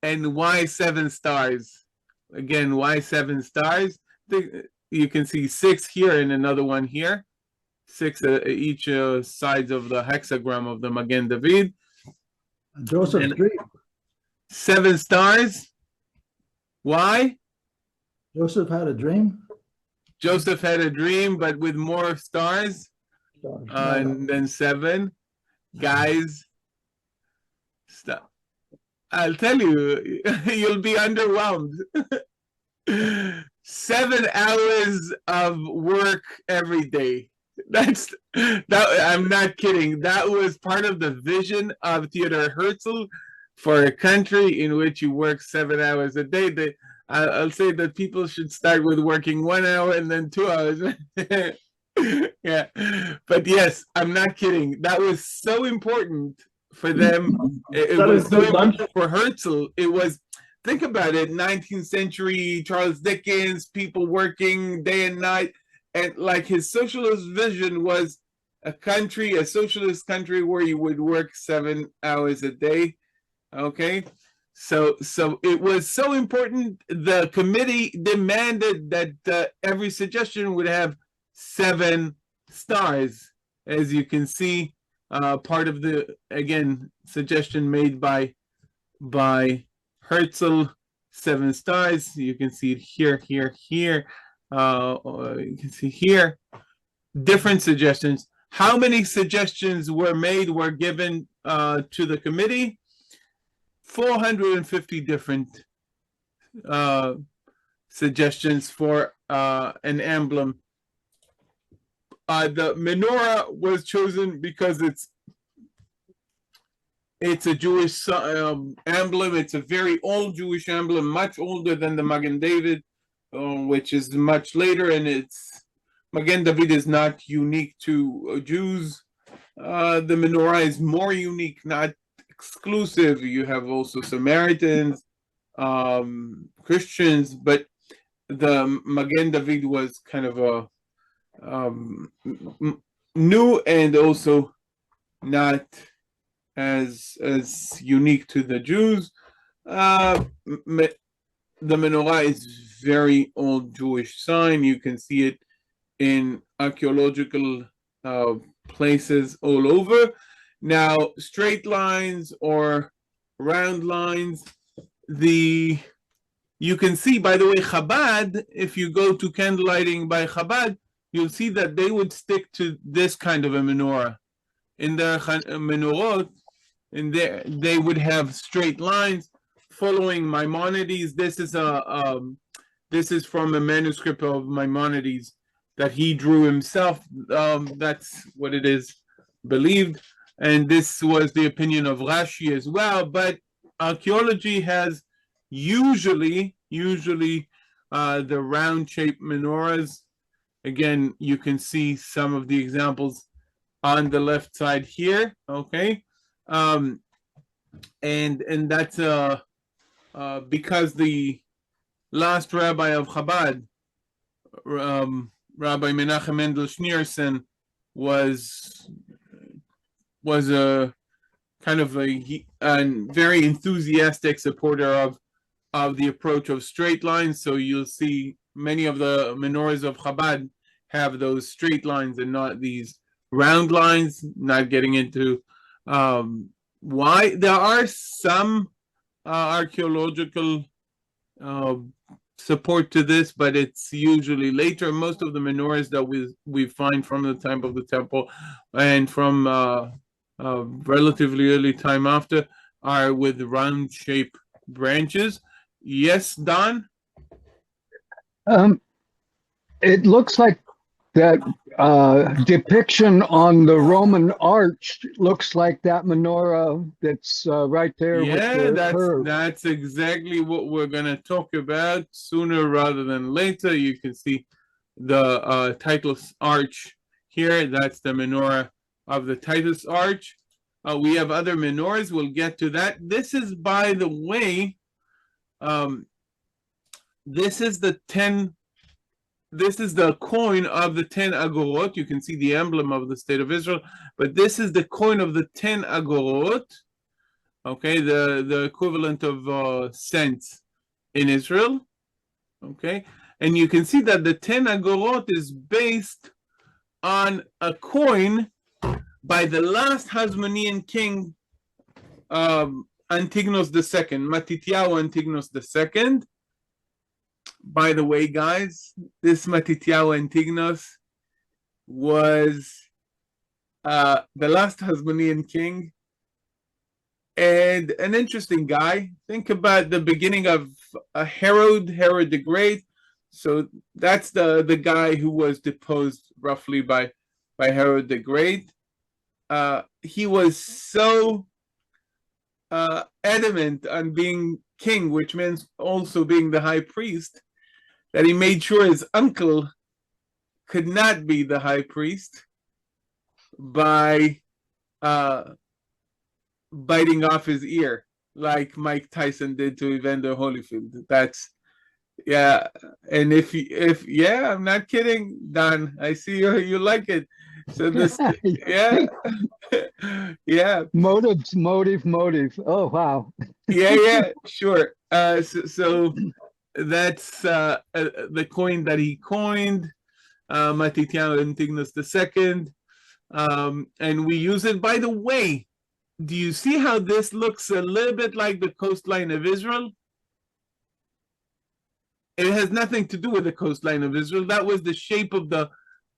And why 7 stars? Again, why 7 stars? You can see 6 here and another one here. 6 each sides of the hexagram of the Magen David. Joseph's dream. 7 stars. Why? Joseph had a dream. Joseph had a dream, but with more stars. And then 7. Guys, stop. I'll tell you, you'll be underwhelmed. 7 hours of work every day. I'm not kidding. That was part of the vision of Theodor Herzl for a country in which you work 7 hours a day. I'll say that people should start with working 1 hour and then 2 hours. Yeah, but yes, I'm not kidding. That was so important for them. It was so important for Herzl. It was, think about it, 19th century Charles Dickens, people working day and night, and like his socialist vision was a country, a socialist country where you would work 7 hours a day. Okay, so it was so important. The committee demanded that every suggestion would have 7 stars, as you can see. Part of the, again, suggestion made by Herzl, 7 stars. You can see it here, here, here. You can see here different suggestions. How many suggestions were given to the committee? 450 different suggestions for an emblem. The menorah was chosen because it's a Jewish emblem. It's a very old Jewish emblem, much older than the Magen David, which is much later, and Magen David is not unique to Jews. The menorah is more unique, not exclusive. You have also Samaritans, Christians, but the Magen David was kind of a new and also not as unique to the Jews. The menorah is very old Jewish sign. You can see it in archaeological places all over. Now, straight lines or round lines, you can see, by the way, Chabad, if you go to candlelighting by Chabad, you'll see that they would stick to this kind of a menorah. In their menorot, they would have straight lines following Maimonides. This is from a manuscript of Maimonides that he drew himself. That's what it is believed. And this was the opinion of Rashi as well. But archaeology has usually the round-shaped menorahs. Again, you can see some of the examples on the left side here. Okay, and that's because the last rabbi of Chabad, Rabbi Menachem Mendel Schneerson, was a kind of a very enthusiastic supporter of the approach of straight lines. So you'll see many of the menorahs of Chabad have those straight lines and not these round lines. Not getting into why. There are some archaeological support to this, but it's usually later. Most of the menorahs that we find from the time of the temple and from relatively early time after are with round shape branches. Yes, Don? It looks like that depiction on the Roman arch looks like that menorah that's right there. Yeah, that's exactly what we're going to talk about sooner rather than later. You can see the Titus arch here. That's the menorah of the Titus arch. We have other menorahs. We'll get to that. This is, by the way, this is the coin of the 10 agorot. You can see the emblem of the state of Israel, but this is the coin of the 10 agorot. Okay, the equivalent of cents in Israel. Okay, and you can see that the 10 agorot is based on a coin by the last Hasmonean king, Antigonus II, Matityahu Antigonus II. By the way, guys, this Matityahu Antigonus was the last Hasmonean king, and an interesting guy. Think about the beginning of Herod the Great. So that's the guy who was deposed roughly by Herod the Great. He was so adamant on being king, which means also being the high priest, that he made sure his uncle could not be the high priest by biting off his ear, like Mike Tyson did to Evander Holyfield. That's, yeah. And if I'm not kidding, Don. I see you like it. So this, yeah, yeah. Motive. Oh, wow. Yeah, sure. So that's the coin that he coined, Matityahu Antigonus II, and we use it. By the way, do you see how this looks a little bit like the coastline of Israel? It has nothing to do with the coastline of Israel. That was the shape of the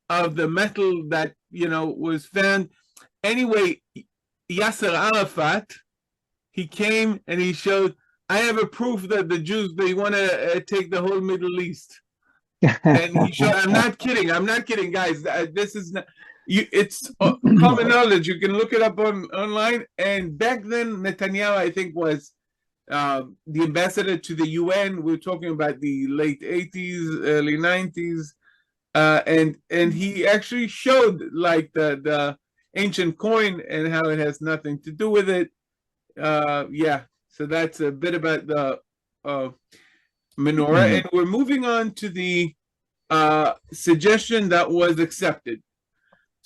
metal that, was found. Anyway, Yasser Arafat, he came and he showed, I have a proof that the Jews, they want to take the whole Middle East. And he showed, I'm not kidding, guys. This is not, it's common knowledge. You can look it up online. And back then, Netanyahu, I think, was the ambassador to the UN. We're talking about the late 80s, early 90s. And he actually showed like the ancient coin and how it has nothing to do with it. Yeah, so that's a bit about the menorah. And we're moving on to the suggestion that was accepted.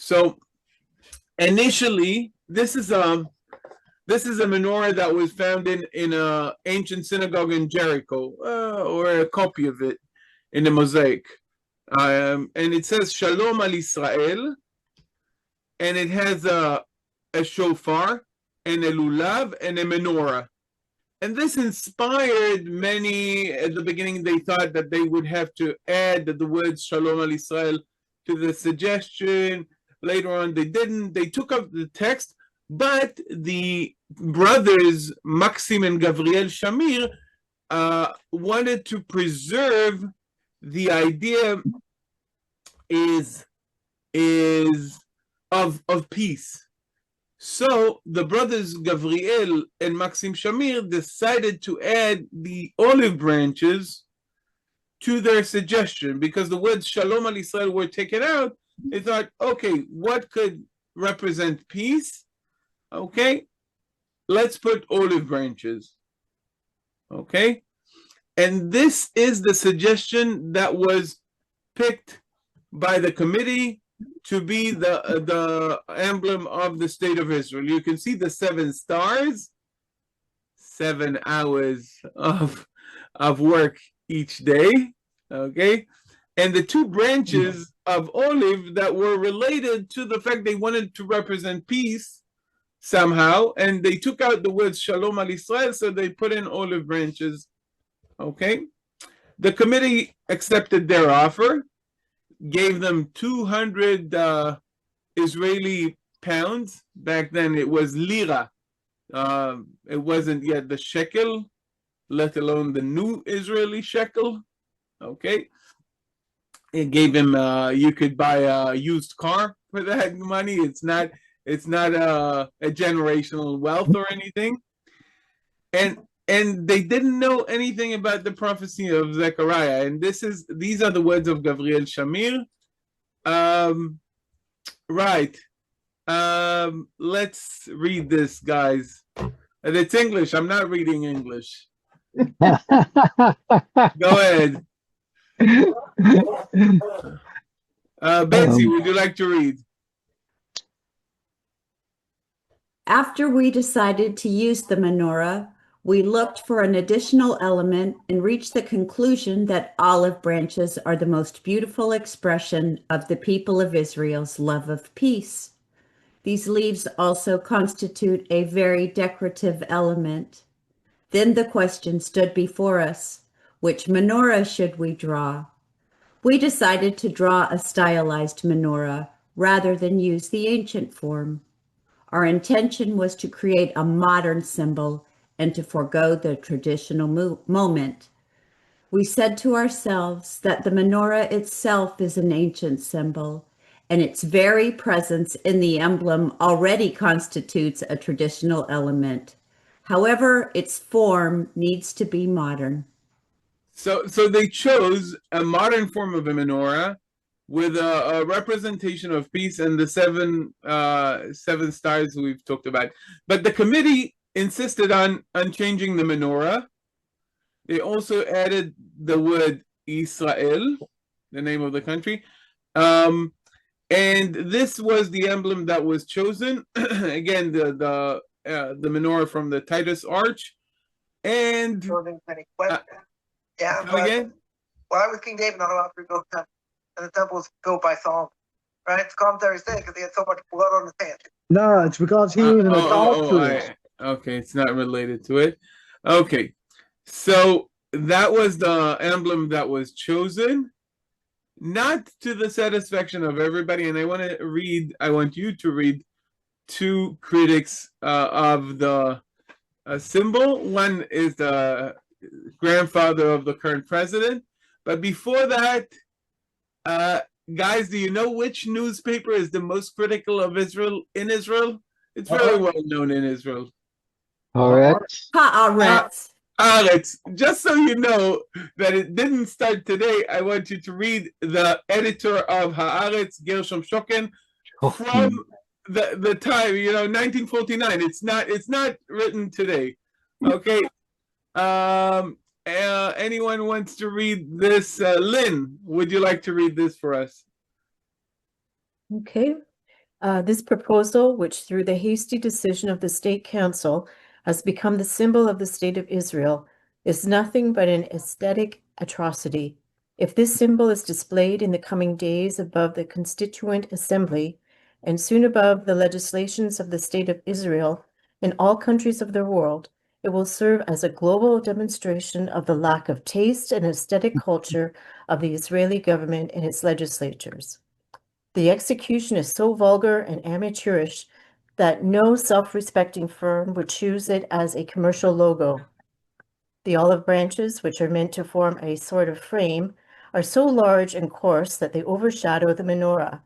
So initially, this is a menorah that was found in a ancient synagogue in Jericho, or a copy of it in a mosaic. And it says Shalom al Israel, and it has a shofar and a lulav and a menorah. And this inspired many. At the beginning, they thought that they would have to add the words Shalom al Israel to the suggestion. Later on, they didn't. They took up the text, but the brothers, Maxim and Gavriel Shamir, wanted to preserve the idea of peace. So the brothers Gavriel and Maxim Shamir decided to add the olive branches to their suggestion, because the words Shalom al Israel were taken out. They thought, okay, what could represent peace? Okay, let's put olive branches. Okay, and this is the suggestion that was picked by the committee to be the emblem of the state of Israel. You can see the 7 stars, 7 hours of work each day. Okay, and the 2 branches of olive that were related to the fact they wanted to represent peace somehow, and they took out the words Shalom al Israel, so they put in olive branches. Okay, the committee accepted their offer, gave them 200 Israeli pounds. Back then it was lira. It wasn't yet the shekel, let alone the new Israeli shekel. Okay, it gave him, you could buy a used car for that money. It's not a generational wealth or anything. And they didn't know anything about the prophecy of Zechariah. And these are the words of Gavriel Shamir. Right. Let's read this, guys. And it's English. I'm not reading English. Go ahead. Betsy, would you like to read? After we decided to use the menorah, we looked for an additional element and reached the conclusion that olive branches are the most beautiful expression of the people of Israel's love of peace. These leaves also constitute a very decorative element. Then the question stood before us, which menorah should we draw? We decided to draw a stylized menorah rather than use the ancient form. Our intention was to create a modern symbol and to forego the traditional moment. We said to ourselves that the menorah itself is an ancient symbol, and its very presence in the emblem already constitutes a traditional element. However, its form needs to be modern. So they chose a modern form of a menorah with a representation of peace and the seven stars we've talked about. But the committee insisted on changing the menorah. They also added the word Israel, the name of the country. And this was the emblem that was chosen. Again, the menorah from the Titus Arch. And yeah, but again? why was King David not allowed to rebuild the temple? And the temple was built by Solomon, right? The commentaries say because he had so much blood on his hands. No, it's because he was an adulteress. Okay, it's not related to it. Okay, so that was the emblem that was chosen, not to the satisfaction of everybody. And I want you to read two critics of the symbol. One is the grandfather of the current president. But before that, guys, do you know which newspaper is the most critical of Israel in Israel? It's very well known in Israel. Haaretz. Haaretz. Just so you know that it didn't start today, I want you to read the editor of Haaretz, Gershom Shoken, from the time, 1949. It's not written today. Okay. Anyone wants to read this? Lynn, would you like to read this for us? Okay. This proposal, which through the hasty decision of the State Council has become the symbol of the State of Israel, is nothing but an aesthetic atrocity. If this symbol is displayed in the coming days above the Constituent Assembly and soon above the legislations of the State of Israel in all countries of the world, it will serve as a global demonstration of the lack of taste and aesthetic culture of the Israeli government and its legislatures. The execution is so vulgar and amateurish that no self-respecting firm would choose it as a commercial logo. The olive branches, which are meant to form a sort of frame, are so large and coarse that they overshadow the menorah,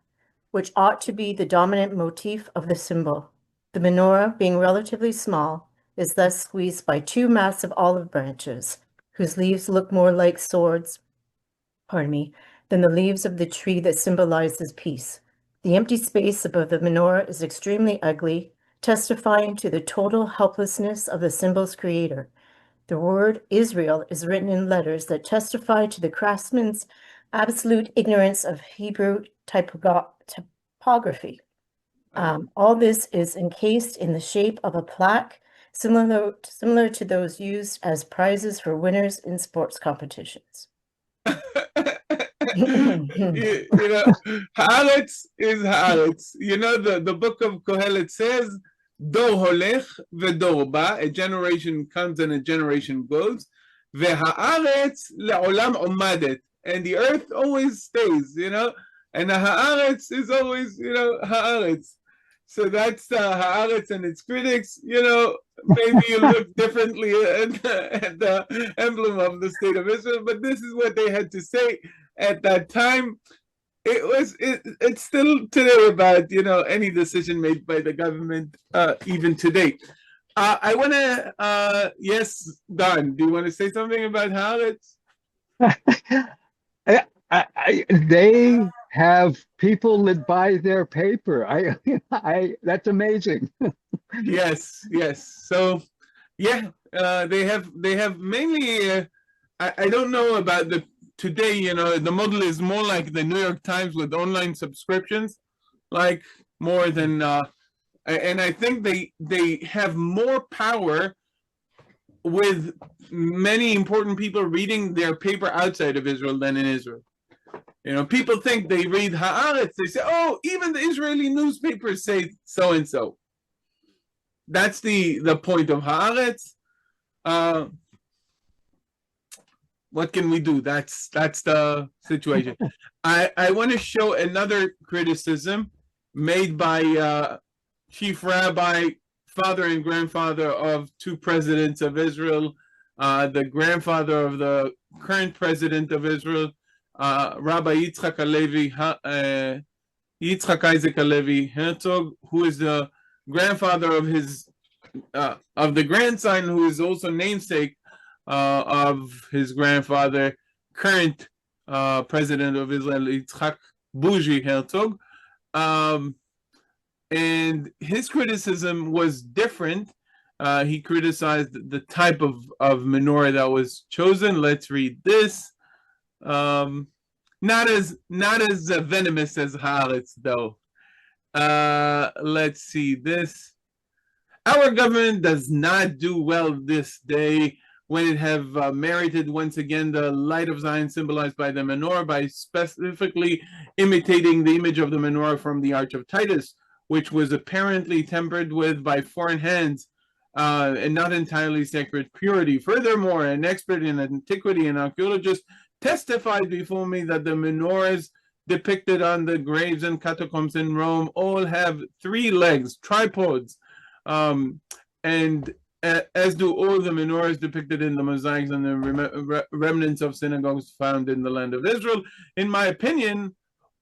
which ought to be the dominant motif of the symbol. The menorah, being relatively small, is thus squeezed by two massive olive branches, whose leaves look more like swords, than the leaves of the tree that symbolizes peace. The empty space above the menorah is extremely ugly, testifying to the total helplessness of the symbol's creator. The word Israel is written in letters that testify to the craftsman's absolute ignorance of Hebrew typography. All this is encased in the shape of a plaque, similar to those used as prizes for winners in sports competitions. Haaretz is Haaretz. The book of Kohelet says, Dor holech v'dor ba, a generation comes and a generation goes, v'haaretz le'olam omadet, and the earth always stays, and the Haaretz is always, Haaretz. So that's Haaretz and its critics. Maybe you look differently at the emblem of the State of Israel, but this is what they had to say at that time. It's still today about any decision made by the government, even today. I want to yes, Don, do you want to say something about Haaretz? They have people that buy their paper. That's amazing. Yes, yes. So, yeah, they have mainly. I don't know about the today. You know, the model is more like the New York Times with online subscriptions, like more than. And I think they have more power with many important people reading their paper outside of Israel than in Israel. You know, people think they read Haaretz. They say, "Oh, even the Israeli newspapers say so and so." That's the point of Haaretz. What can we do? That's the situation. I want to show another criticism made by Chief Rabbi, father and grandfather of two presidents of Israel, the grandfather of the current president of Israel, Rabbi Isaac Halevi Herzog, who is the grandfather of his of the grandson, who is also namesake of his grandfather, current president of Israel, Bougie Herzog. And his criticism was different. He criticized the type of menorah that was chosen. Let's read this. Not as venomous as Haaretz, though. Let's see this. Our government does not do well this day when it have merited once again the light of Zion symbolized by the menorah by specifically imitating the image of the menorah from the Arch of Titus, which was apparently tempered with by foreign hands and not entirely sacred purity. Furthermore, an expert in antiquity and archaeologist testified before me that the menorahs depicted on the graves and catacombs in Rome all have 3 legs, tripods, and as do all the menorahs depicted in the mosaics and the remnants of synagogues found in the land of Israel. In my opinion,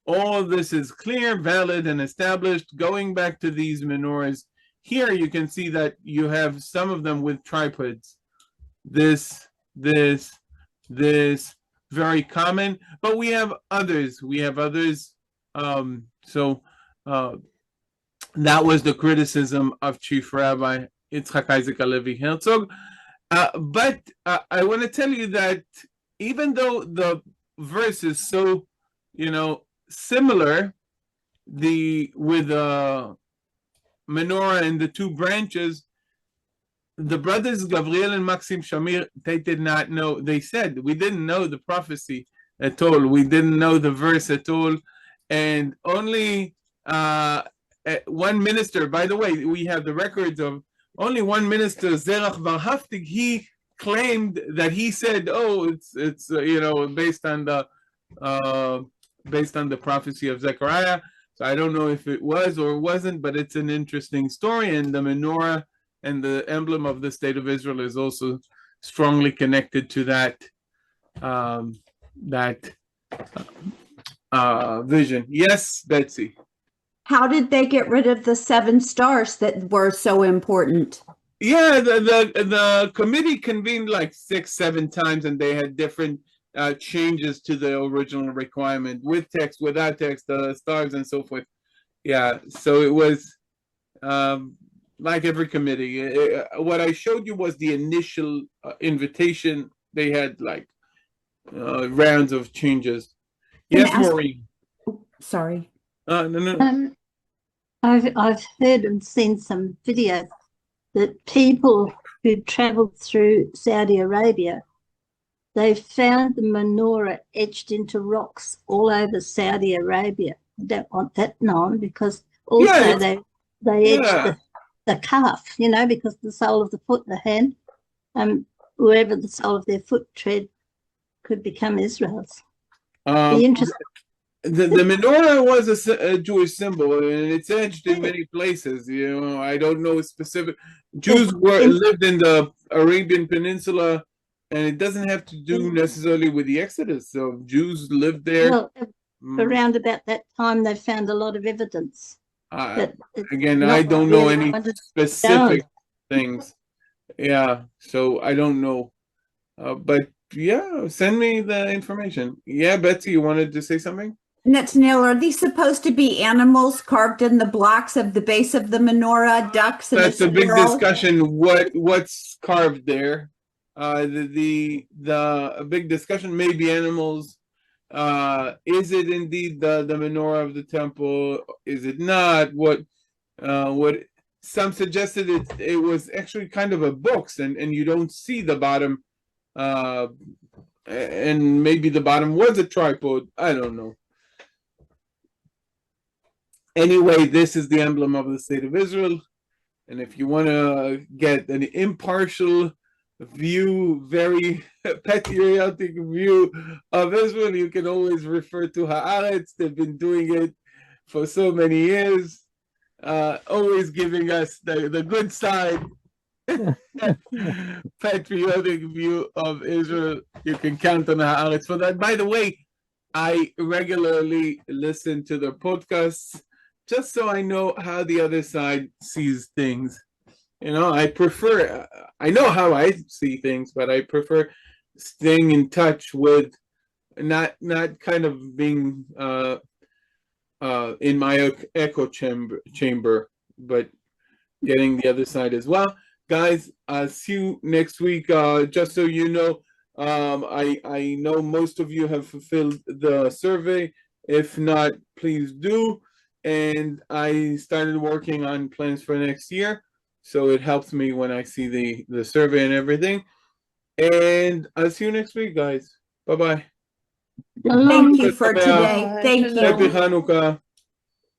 all this is clear, valid, and established. Going back to these menorahs, here you can see that you have some of them with tripods. This, very common, but we have others. That was the criticism of Chief Rabbi Isaac Halevi Herzog. But I want to tell you that even though the verse is so, similar, with the menorah and the 2 branches, the brothers Gabriel and Maxim Shamir, they did not know. They said, we didn't know the prophecy at all. We didn't know the verse at all. And only one minister, by the way, we have the records of only one minister, Zerach Varhaftig, he claimed that he said, "Oh, it's based on the prophecy of Zechariah." So I don't know if it was or wasn't, but it's an interesting story. And the menorah and the emblem of the state of Israel is also strongly connected to that vision. Yes, Betsy. How did they get rid of the 7 stars that were so important? Yeah, the committee convened like 6-7 times, and they had different changes to the original requirement, with text, without text, the stars, and so forth. Yeah, so it was like every committee. What I showed you was the initial invitation. They had like rounds of changes. Yes, Maureen. Sorry. No. I've heard and seen some videos that people who traveled through Saudi Arabia, they found the menorah etched into rocks all over Saudi Arabia. I don't want that known, because also they etched the calf, because the sole of the foot, the hand, wherever the sole of their foot tread could become Israel's. Be interesting. The menorah was a Jewish symbol, and it's etched in many places. I don't know specific. Jews lived in the Arabian Peninsula, and it doesn't have to do necessarily with the Exodus. So Jews lived there. Well, around about that time, they found a lot of evidence. Again, I don't know any specific things. Yeah, so I don't know. But yeah, send me the information. Yeah, Betsy, you wanted to say something? Netanel, are these supposed to be animals carved in the blocks of the base of the menorah, ducks and That's a big discussion. What's carved there? The big discussion may be animals. Is it indeed the menorah of the temple? Is it not? What some suggested it was actually kind of a box, and you don't see the bottom. And maybe the bottom was a tripod. I don't know. Anyway, this is the emblem of the state of Israel. And if you want to get an impartial view, very patriotic view of Israel, you can always refer to Haaretz. They've been doing it for so many years, always giving us the good side. Patriotic view of Israel. You can count on Haaretz for that. By the way, I regularly listen to their podcasts just so I know how the other side sees things. You know, I know how I see things, but I prefer staying in touch with not kind of being in my echo chamber, but getting the other side as well. Guys, I'll see you next week. Just so you know, I know most of you have fulfilled the survey. If not, please do. And I started working on plans for next year, so it helps me when I see the survey and everything. And I'll see you next week, guys. Bye-bye. Thank you for today. Thank you. Happy Hanukkah.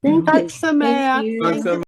Thank you. Thank you. Thank you.